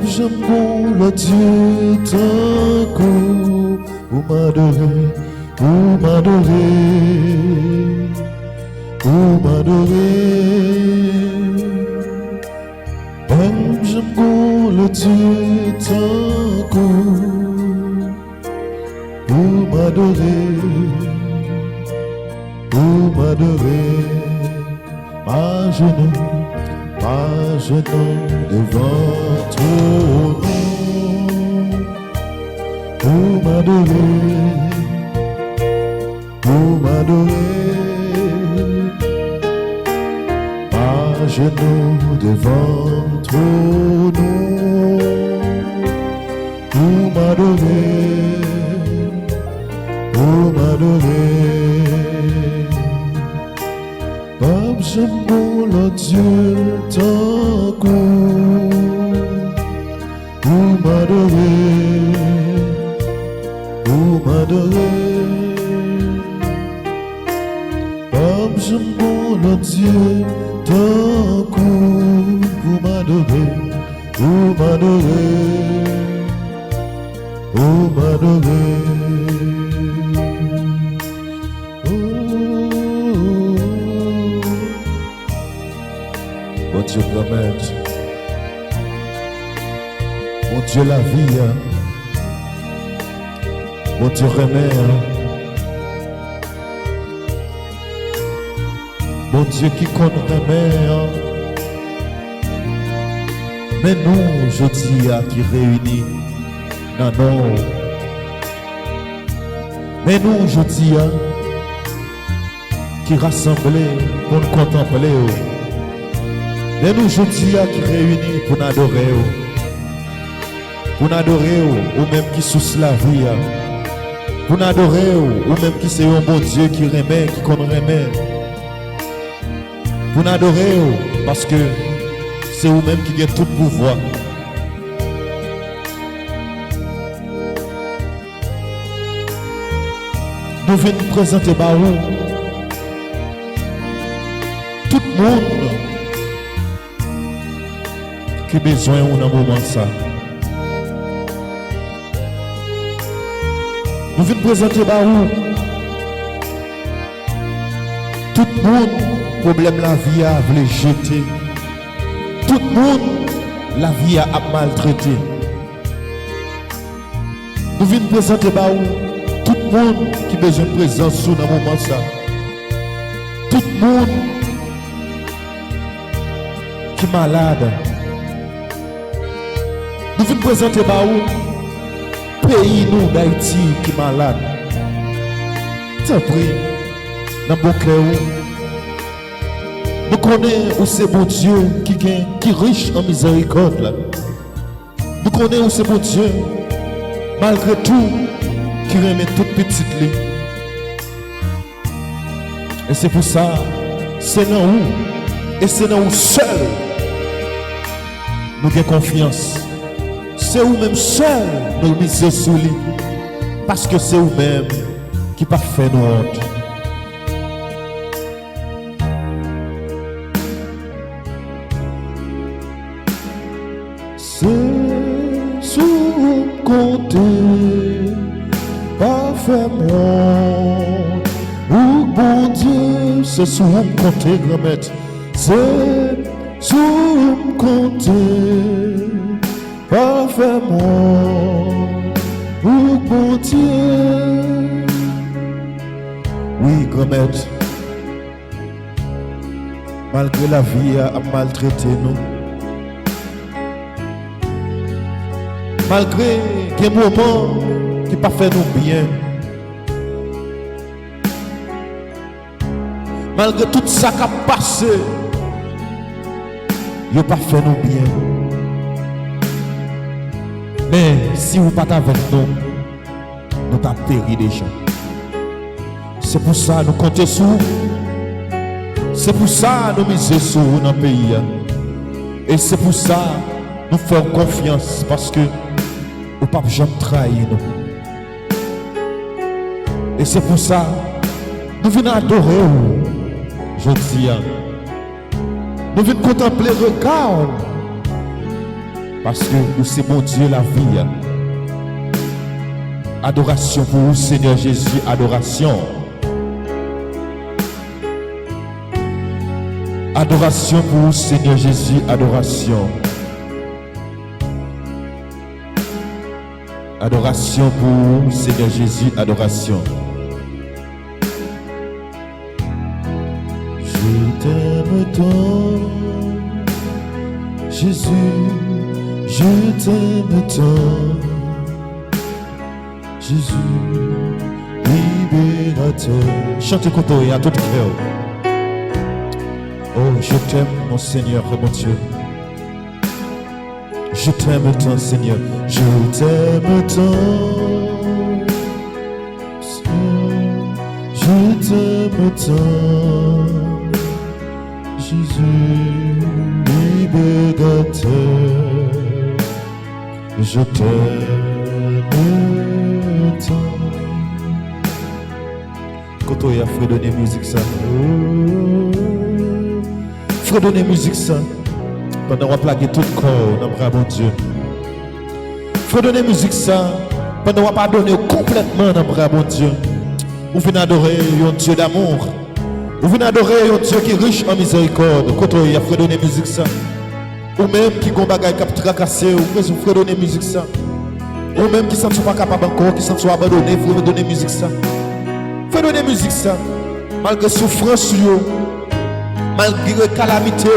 J'aime le Dieu tant coup pour m'adorer. J'aime le Dieu tant coup pour m'adorer. Ma genou devant ton nom pour m'adorer. Ma genou devant ton nom pour m'adorer. J'aime le Dieu tant coup pour m'adorer. J'aime le Dieu tant coup pour m'adorer. Mon Dieu promette, mon Dieu la vie, mon Dieu remet, mon Dieu qui connaît remet. Mais nous, je dis à qui réunis, non. Mais nous, je dis à qui rassemblés pour nous contempler. Mais nous, je dis à qui réunis pour nous adorer. Pour nous adorer, ou même qui sous la vie. Pour nous adorer, ou même qui c'est un bon Dieu qui remet, qui connaît remet. Pour nous adorer, parce que c'est vous-même qui avez tout pouvoir. Nous venons nous présenter par vous. Tout le monde qui a besoin d'un moment de ça. Nous venons présenter Baou. Tout le monde, problème la vie a voulu jeter. Tout le monde, la vie a maltraité. Nous venons présenter Baou. Tout le monde qui a besoin de présence sous dans le moment ça. Tout le monde qui est malade. Nous venons présenter Baou. Pays nous d'Haïti qui est malade. T'en prie, dans mon cœur. Nous connaissons où c'est bon Dieu qui est riche en miséricorde. Là. Nous connaissons où c'est bon Dieu, malgré tout, qui remet toute petite lit. Et c'est pour ça, c'est dans où, et c'est dans où seul, nous avons confiance. C'est vous-même seul nous miser sur lui. Parce que c'est vous-même qui pas fait nos honte. C'est sous côté parfaitement. Ou bon Dieu, c'est sous côté grand-maître. C'est sous côté parfaitement, ou bon Dieu. Oui, grand-maître, malgré la vie a maltraité nous, malgré des moments qui pas fait nous bien, malgré tout ça qui a passé, il n'a pas fait nous bien. Mais si vous n'êtes pas avec nous, nous t'avons péri déjà. C'est pour ça que nous comptons sur vous. C'est pour ça que nous misons sur vous dans le pays. Et c'est pour ça que nous faisons confiance. Parce que nous ne pouvons jamais trahir nous. Et c'est pour ça que nous venons adorer vous. Je dis, nous venons contempler le regard. Parce que c'est bon Dieu la vie. Adoration pour vous, Seigneur Jésus, adoration. Adoration pour vous, Seigneur Jésus, adoration. Adoration pour vous, Seigneur Jésus, adoration. Je t'aime tant, Jésus. Je t'aime tant, Jésus, libérateur. Chantez côté à tout cœur. Oh, je t'aime, mon Seigneur et mon Dieu. Je t'aime tant, Seigneur. Je t'aime tant. Je t'aime tant, Jésus, libérateur. Je t'aime tant. Quand on a fredonné musique ça, fredonner musique ça, pendant qu'on plaque tout le corps dans le bras de Dieu. Fredonner musique ça, pendant qu'on pas donné complètement dans le bras de Dieu. Vous venez adorer un Dieu d'amour. Vous venez adorer un Dieu qui est riche en miséricorde. Quand on a fredonné musique ça. Ou même qui ont des choses qui tracassé, ou vous pouvez donner musique ça. Ou même qui ne sont pas capables encore, qui sont abandonnés, vous pouvez donner musique ça. Vous pouvez donner musique ça. Malgré souffrance, malgré calamité,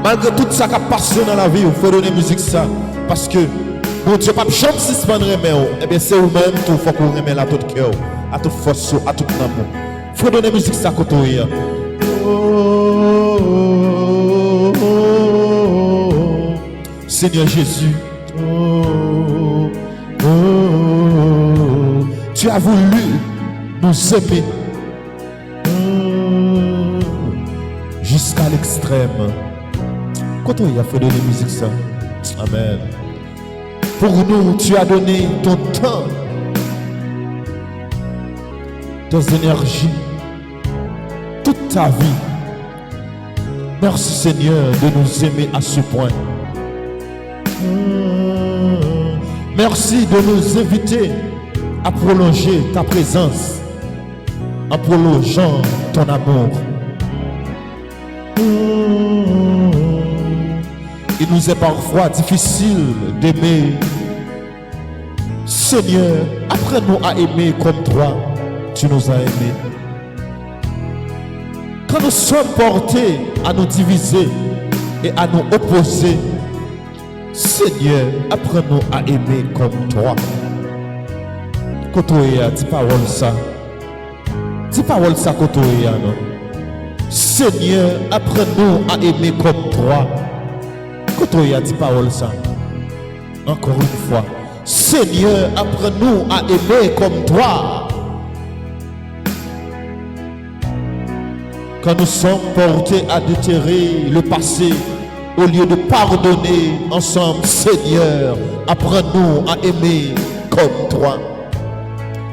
malgré tout ça qui a passé dans la vie, vous pouvez donner musique ça. Parce que, mon Dieu, pas jamais suspendre remettre. Eh bien, c'est vous-même tout, il faut que vous remettez à tout cœur, à toute force, à tout amour. Il faut donner musique ça quand on est. Seigneur Jésus, tu as voulu nous aimer jusqu'à l'extrême. Quand on a fait de la musique ça, amen. Pour nous, tu as donné ton temps, tes énergies, toute ta vie. Merci Seigneur de nous aimer à ce point. Merci de nous inviter à prolonger ta présence, en prolongeant ton amour. Il nous est parfois difficile d'aimer. Seigneur, apprends-nous à aimer comme toi, tu nous as aimés. Quand nous sommes portés à nous diviser et à nous opposer, Seigneur, apprends-nous à aimer comme toi. Kotoya, dis parole ça. Dis parole ça, Kotoya, non? Seigneur, apprends-nous à aimer comme toi. Kotoya, dis parole ça. Encore une fois. Seigneur, apprends-nous à aimer comme toi. Quand nous sommes portés à déterrer le passé, au lieu de pardonner ensemble, Seigneur, apprends-nous à aimer comme toi.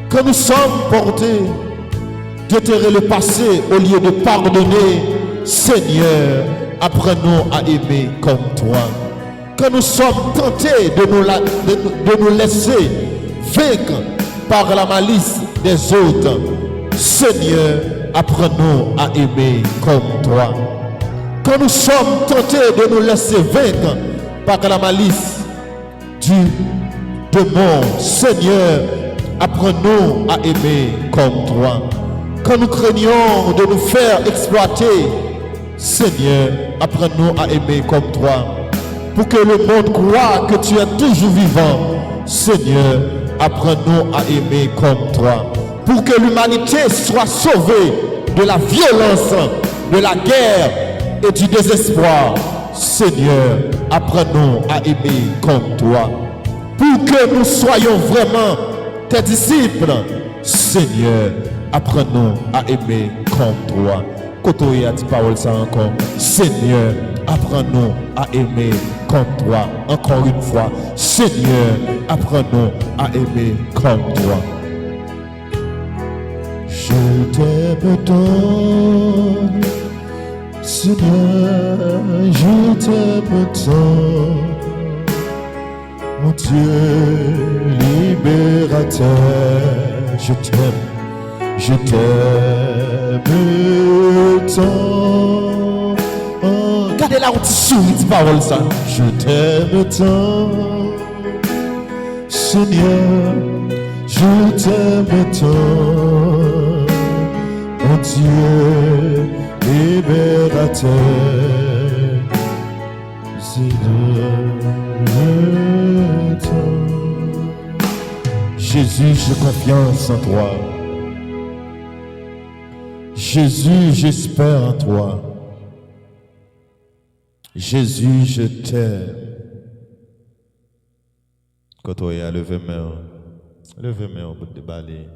Quand nous sommes portés à déterrer le passé, au lieu de pardonner, Seigneur, apprends-nous à aimer comme toi. Quand nous sommes tentés de nous laisser vaincre par la malice des autres, Seigneur, apprends-nous à aimer comme toi. Quand nous sommes tentés de nous laisser vaincre par la malice du démon, Seigneur, apprends-nous à aimer comme toi. Quand nous craignons de nous faire exploiter, Seigneur, apprends-nous à aimer comme toi. Pour que le monde croie que tu es toujours vivant, Seigneur, apprends-nous à aimer comme toi. Pour que l'humanité soit sauvée de la violence, de la guerre et du désespoir, Seigneur, apprends-nous à aimer comme toi. Pour que nous soyons vraiment tes disciples, Seigneur, apprends-nous à aimer comme toi. Kotoye a dit parole ça encore. Seigneur, apprends-nous à aimer comme toi. Encore une fois, Seigneur, apprends-nous à aimer comme toi. Je t'aime tant, Seigneur, je t'aime tant, mon Dieu libérateur, je t'aime tant. Regardez là où tu souris, dis parole ça. Je t'aime tant, Seigneur, je t'aime tant, mon Dieu libérateur, je t'aime tant. Jésus, j'ai confiance en toi. Jésus, j'espère en toi. Jésus, je t'aime. Quand on est à lever main au bout de balai.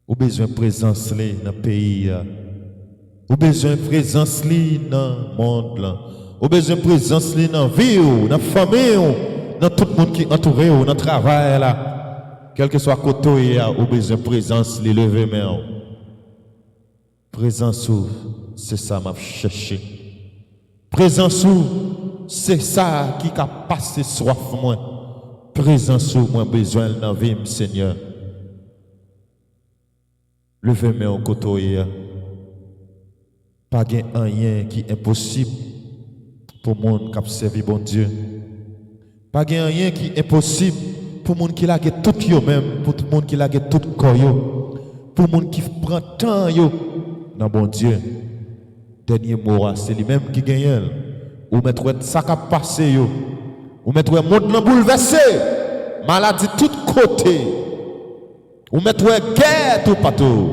Ou besoin de présence dans le pays. Ou besoin de présence dans le monde. Ou besoin de présence dans la vie, dans la famille, dans tout le monde qui entoure, dans le travail. Quel que soit le côté, ou besoin de présence, lever main. Présence, c'est ça m'a cherché. Présence, c'est ça qui a passé soif moi. Présence, moi besoin dans la vie, Seigneur. Levez-moi au côté. Pas rien qui est impossible pour le monde qui a servi bon Dieu. Pas rien qui est impossible pour le monde qui a tout yo même, pour le monde qui a tout corps yo, pour le monde qui prend temps yo dans bon Dieu. Dernier mot, c'est lui-même qui gagne. Ou mettre ça qui a passé yo. Ou mettre le monde bouleversé, maladie de tous côtés. Ou mettre guerre tout partout.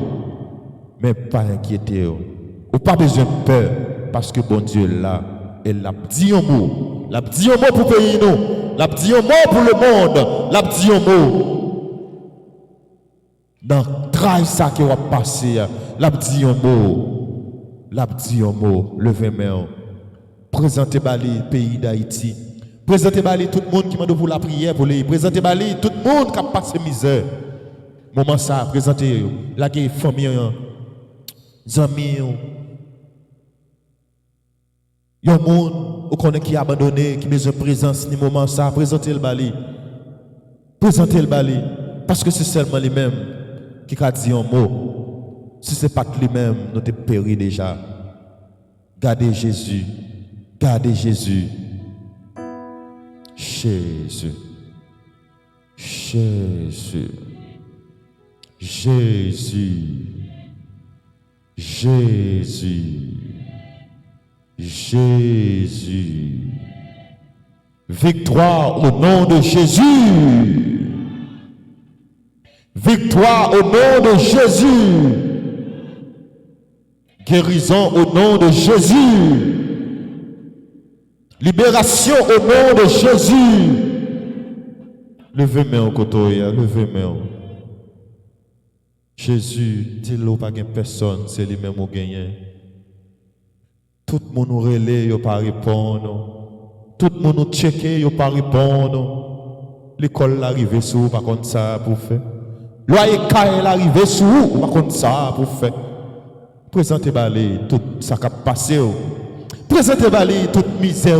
Mais pas inquiéter. Ou pas besoin de peur. Parce que bon Dieu là, il l'a dit un mot. L'a dit un mot pour le pays nous. L'a dit un mot pour le monde. L'a dit un mot. Dans le travail ça qui va passer. L'a dit un mot. L'a dit un mot. Levez-moi. Présentez Bali, pays d'Haïti. Présentez Bali tout le monde qui m'a demandé pour la prière pour lui. Présentez Bali tout le monde qui a passé misère. Moment ça, présentez la famille, les amis. Il y a un monde qui a abandonné, qui a besoin de présence, ni moment ça, présentez le Bali. Présentez le Bali. Parce que c'est seulement lui-même qui a dit un mot. Si ce n'est pas lui-même, nous te péri déjà. Gardez Jésus. Gardez Jésus. Jésus. Jésus. Jésus. Jésus. Jésus. Victoire au nom de Jésus. Victoire au nom de Jésus. Guérison au nom de Jésus. Libération au nom de Jésus. Levez-moi au côté, levez-moi. Jésus, dis-le pas qu'il personne, c'est lui-même qui gagne. Tout le monde nous relève, il ne pas répondre. Tout le monde nous check, il ne pas répondre. L'école l'arrivée sur vous, par contre ça pour faire. Loyer Kael arrivé sur vous, par contre ça pour faire. Présentez balé tout ça qui a passé. Présentez balé toute misère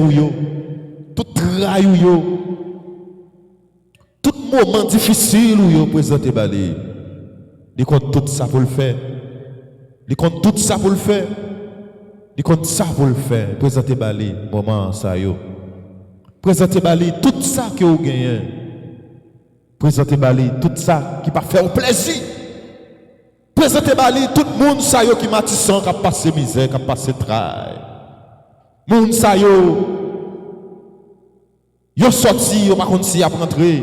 tout travail tout moment difficile présentez balé. Il compte tout ça pour le faire. Il compte tout ça pour le faire. Il compte ça pour le faire. Présentez balé moment ça yo. Présentez balé tout ça que vous gagnez. Présentez balé tout ça qui va faire plaisir. Présentez bali tout le monde sa yo qui matissant qui a passé misère, qui a passé travail. Moun sa yo sorti, yo pas konn si a rentrer.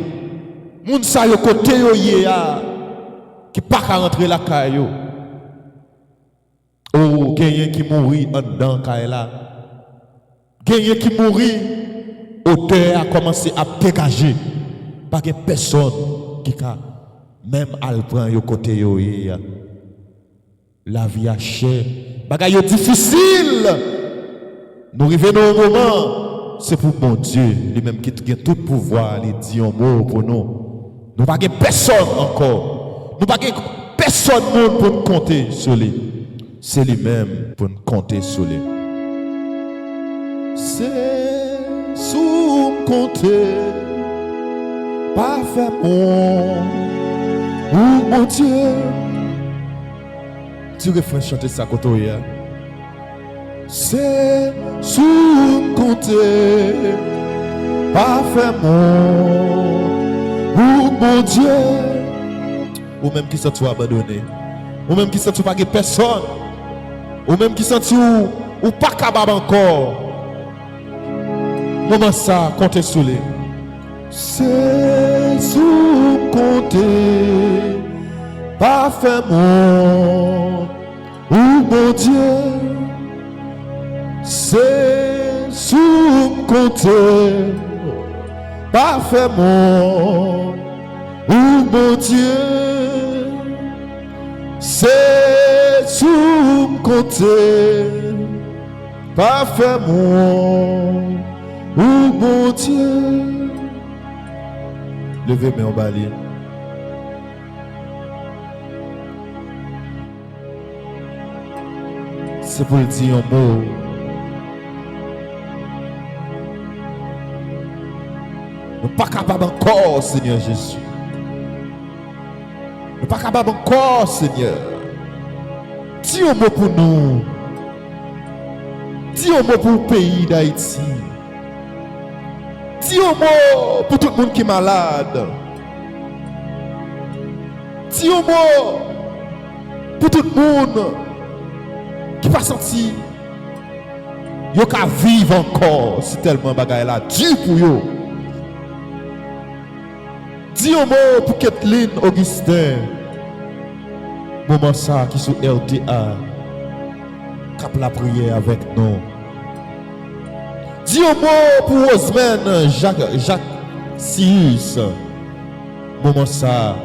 Moun sa yo côté yo yé qui pas ka rentrer la caille yo. Oh, quelqu'un qui mourit en dedans caille là. Quelqu'un qui mourit, odeur a commencé à dégager. Pas de personne qui a même al prend yo côté yo yé. La vie a cher, bagay difficile. Nous revenons au moment, c'est pour mon Dieu, lui-même qui a tout pouvoir, il dit un mot pour nous. Nous pas personne encore. Nous pas personne pour nous compter sur lui. C'est lui-même pour nous compter sur lui. C'est sous compter, parfait mon Dieu. Tu refrain chanter ça quand on y a. C'est sous compter parfaitement mon Dieu. Ou même qui sont abandonné. Ou même qui sont pas personne. Ou même qui sont ou pas capable encore. Moment ça compter sur les. C'est sous compter parfaitement, mon Dieu, c'est sous compter parfaitement, mon Dieu, c'est sous compter parfaitement, mon Dieu. Levez-moi en balier. C'est pour le dire un mot. Nous ne sommes pas capables encore, Seigneur Jésus. Nous ne sommes pas capables encore, Seigneur. Dis un mot pour nous. Dis un mot pour le pays d'Haïti. Dis un mot pour tout le monde qui est malade. Dis un mot pour tout le monde qui pas senti yo ka vivre encore si tellement bagay la dur pour yo. Dis un mot pour Kathleen Augustin, moment ça qui sous RTA cap la prière avec nous. Dis un mot pour Osman Jacques Sius, moment ça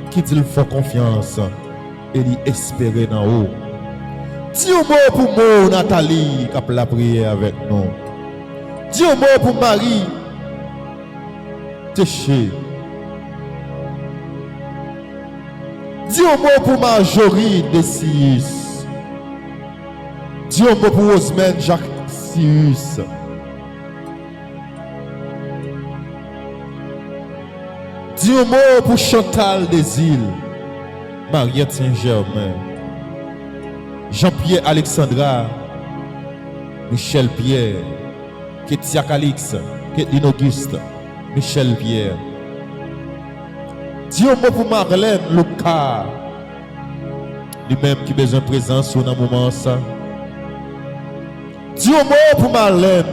qui dit il faut confiance et il espérer dans haut. Dis un mot pour moi, Nathalie, qui a la prière avec nous. Dis un mot pour Marie, Téché. Dis un mot pour Marjorie Desius. Dis un mot pour Osman Jacques Sius. Dis un mot pour Chantal des îles, Mariette Saint-Germain, Jean-Pierre Alexandra, Michel Pierre, Ketia Calix, Ketlin Auguste, Michel Pierre. Dis un mot pour Marlène Lucas, lui-même qui a besoin de présence dans le moment ça. Dis un mot pour Marlène,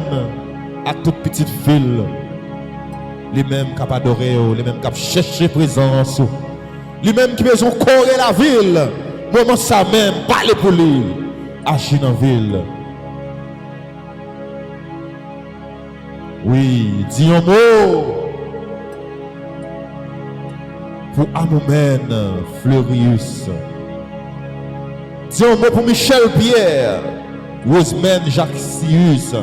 à toute petite ville. Les mêmes qui ont adoré, les mêmes qui ont cherché présence, les mêmes qui besoin courir la ville, moment ça même, parler pour lui, agir dans la ville. Oui, dis un mot pour Amoumen Fleurius. Dis un mot pour Michel Pierre, Rosemène Jacques Sius.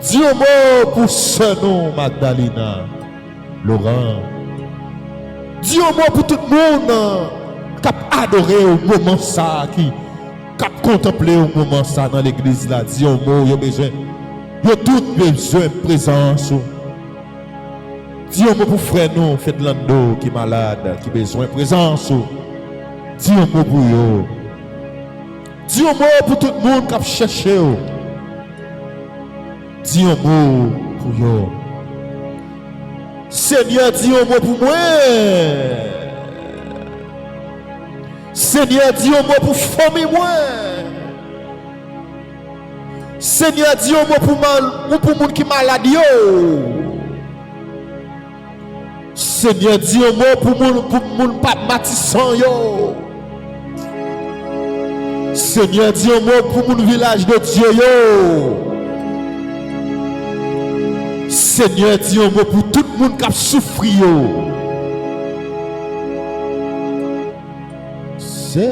Dis un mot pour Senon Magdalena Laurent. Dis un mot pour tout le monde qui a adoré au moment ça, qui a contemplé au moment ça dans l'église là. Dis un mot, il y a besoin. Il y a tout besoin de présence. Dis un mot pour frère nous, Fedlando qui est malade, qui a besoin de présence. Dis un mot pour eux. Dis un mot pour tout le monde qui a cherché. Dis un mot pour eux. Seigneur, dis un mot pour moi. Seigneur, dis un mot pour famille moi. Seigneur, dis un mot pour monde qui est malade. Seigneur, dis un mot pour monde pas matissant yo. Seigneur, dis un mot pour mon village de Dieu yo. Seigneur, dis un mot pour tout le monde qui a souffert. C'est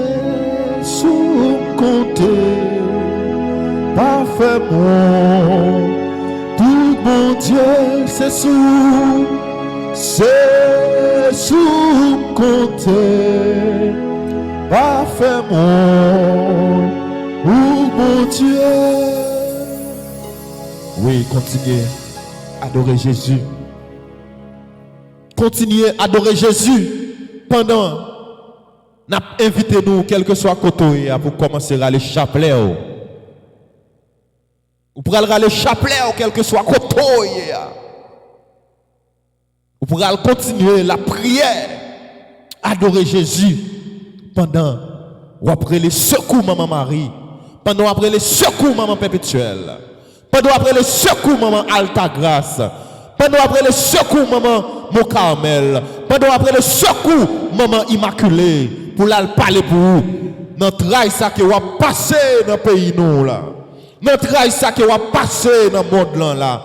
sous compter, parfaitement. Tout mon Dieu, c'est sous compter, parfaitement. Oh mon Dieu. Oui, continuez. Adorer Jésus. Continuez à adorer Jésus pendant n'a invité nous quel que soit côté pour commencer à les chapelet. Ou pour aller le chapelet quel que soit côté. Ou pour aller continuer la prière, adorer Jésus pendant ou après les secours maman Marie, pendant après les secours maman perpétuelle. Pendant après le secours, maman Alta Grâce. Pendant après le secours, maman Mon Carmel. Pendant après le secours, maman Immaculée. Pour la parler pour vous. Notre rail ça qui va passer dans le pays nous là. Notre rail ça qui va passer dans le monde là.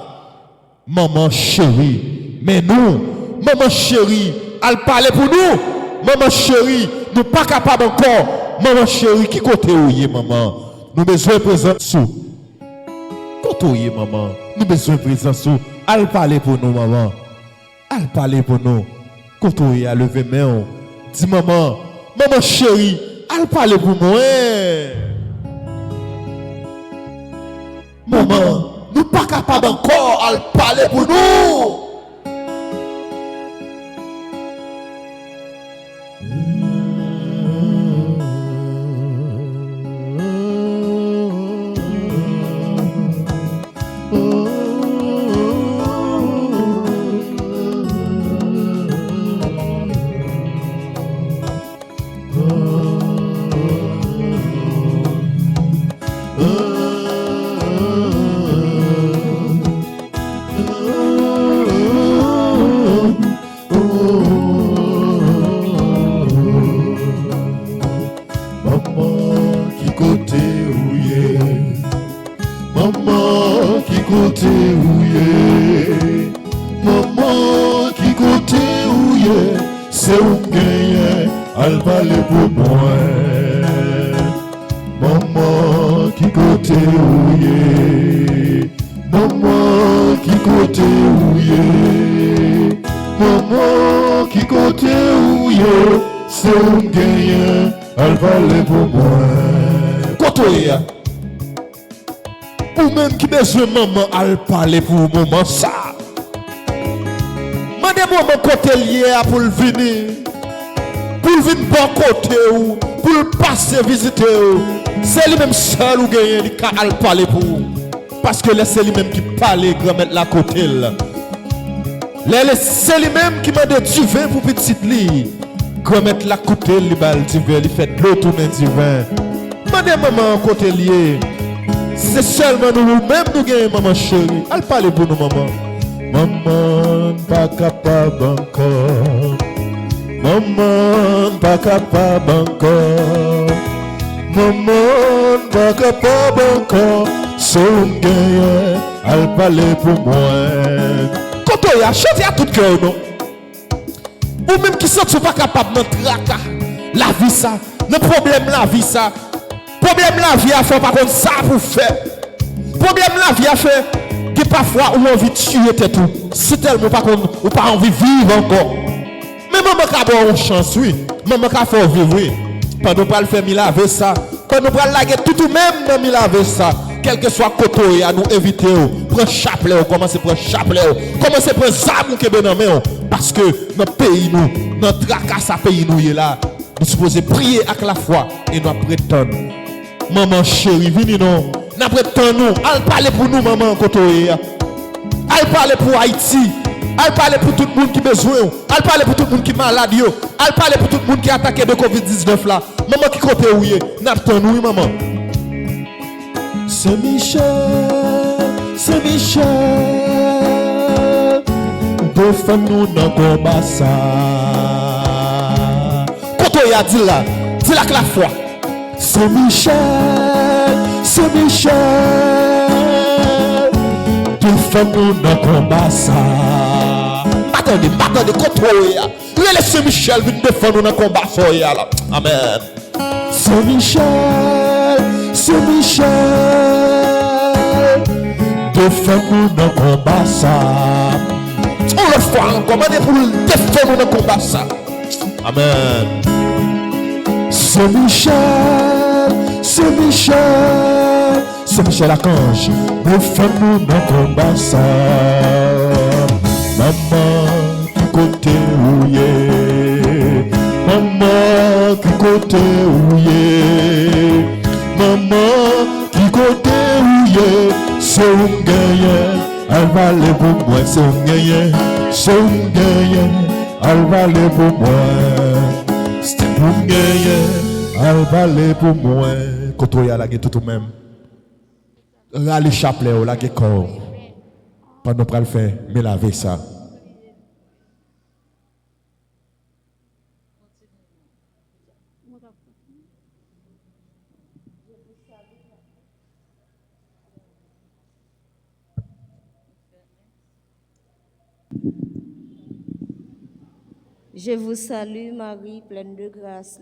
Maman chérie. Mais nous, maman chérie, elle parle pour nous. Maman chérie, nous pas capables encore. Maman chérie, qui côté où y est maman? Nous besoin de présence. Côté maman, nous besoin de présence. Elle parle pour nous maman. Elle parle pour nous. Côté à lever main. Dis maman, maman chérie, elle parle pour moi. Maman, nous pas capables encore. Elle parle pour nous. Ou même qui besoin maman elle parler pour moment ça. moment côté lié pour le venir. Pour le venir bon côté ou pour le passer visiter ou. C'est lui-même seul ou gagner qui a parler pour vous. Parce que c'est lui-même qui parle grand-mère la côté là. C'est lui-même qui m'a dit du vin pour petite lit. Grand-mère la côté li bal du vin, il fait de l'eau tourner du vin. Mandez maman côté lié. C'est seulement nous-mêmes nous gagnons maman chérie. Elle parle pour nous maman. Maman pas capable encore. Maman pas capable encore. Maman pas capable encore. Son gagne, elle parle pour moi. Quand on a chanté à tout cœur, non? Ou même qui sont pas capables de tracas. La vie ça, le problème la vie ça. Problème la vie a fait par contre ça pour faire. Problème la vie a fait que parfois on a envie de tuer tout. C'est tellement par contre ou pas envie de vivre encore. Mais maman qui a bonne chance oui. Maman qui a fait vivre oui. Pendant pas le faire mi laver ça. Pendant pas laguer tout même dans mi laver ça. Quel que soit côté à nous éviter prendre chapelet commencer prendre chapelet commencer prendre zabou que ben main parce que notre pays nous notre tracas pays nous est là nous supposons prier avec la foi et nous prétendre maman chérie venez non nous prétendre nous elle parler pour nous maman côté elle parler pour Haïti elle parler pour tout le monde qui besoin elle parler pour tout le monde qui malade elle parler pour tout le monde qui attaqué de Covid-19 là maman qui côté oué nous attend nous maman. C'est Michel, défends-nous dans le combat ça. Quand on y a dit là que la foi. C'est Michel, défends-nous dans le combat ça. Attendez, quand on y a. Laissez Michel venir défendre nous dans le combat ça. Amen. C'est Michel. Défends-nous dans le combat ça. On le fait encore, pour défendre dans le combat ça. Amen. C'est Michel Archange. Défends-nous dans le combat ça. Maman, qui côté où est? Maman, qui côté où est? Maman, qui côté où est? C'est un gagnant, elle va aller pour moi. C'est un gagnant, elle va aller pour moi. C'est un gagnant, elle va aller pour moi. Quand on y a la guerre tout même, là les chapelets, la guerre corps. Pendant qu'on le faire, mais laver ça. Je vous salue Marie, pleine de grâce.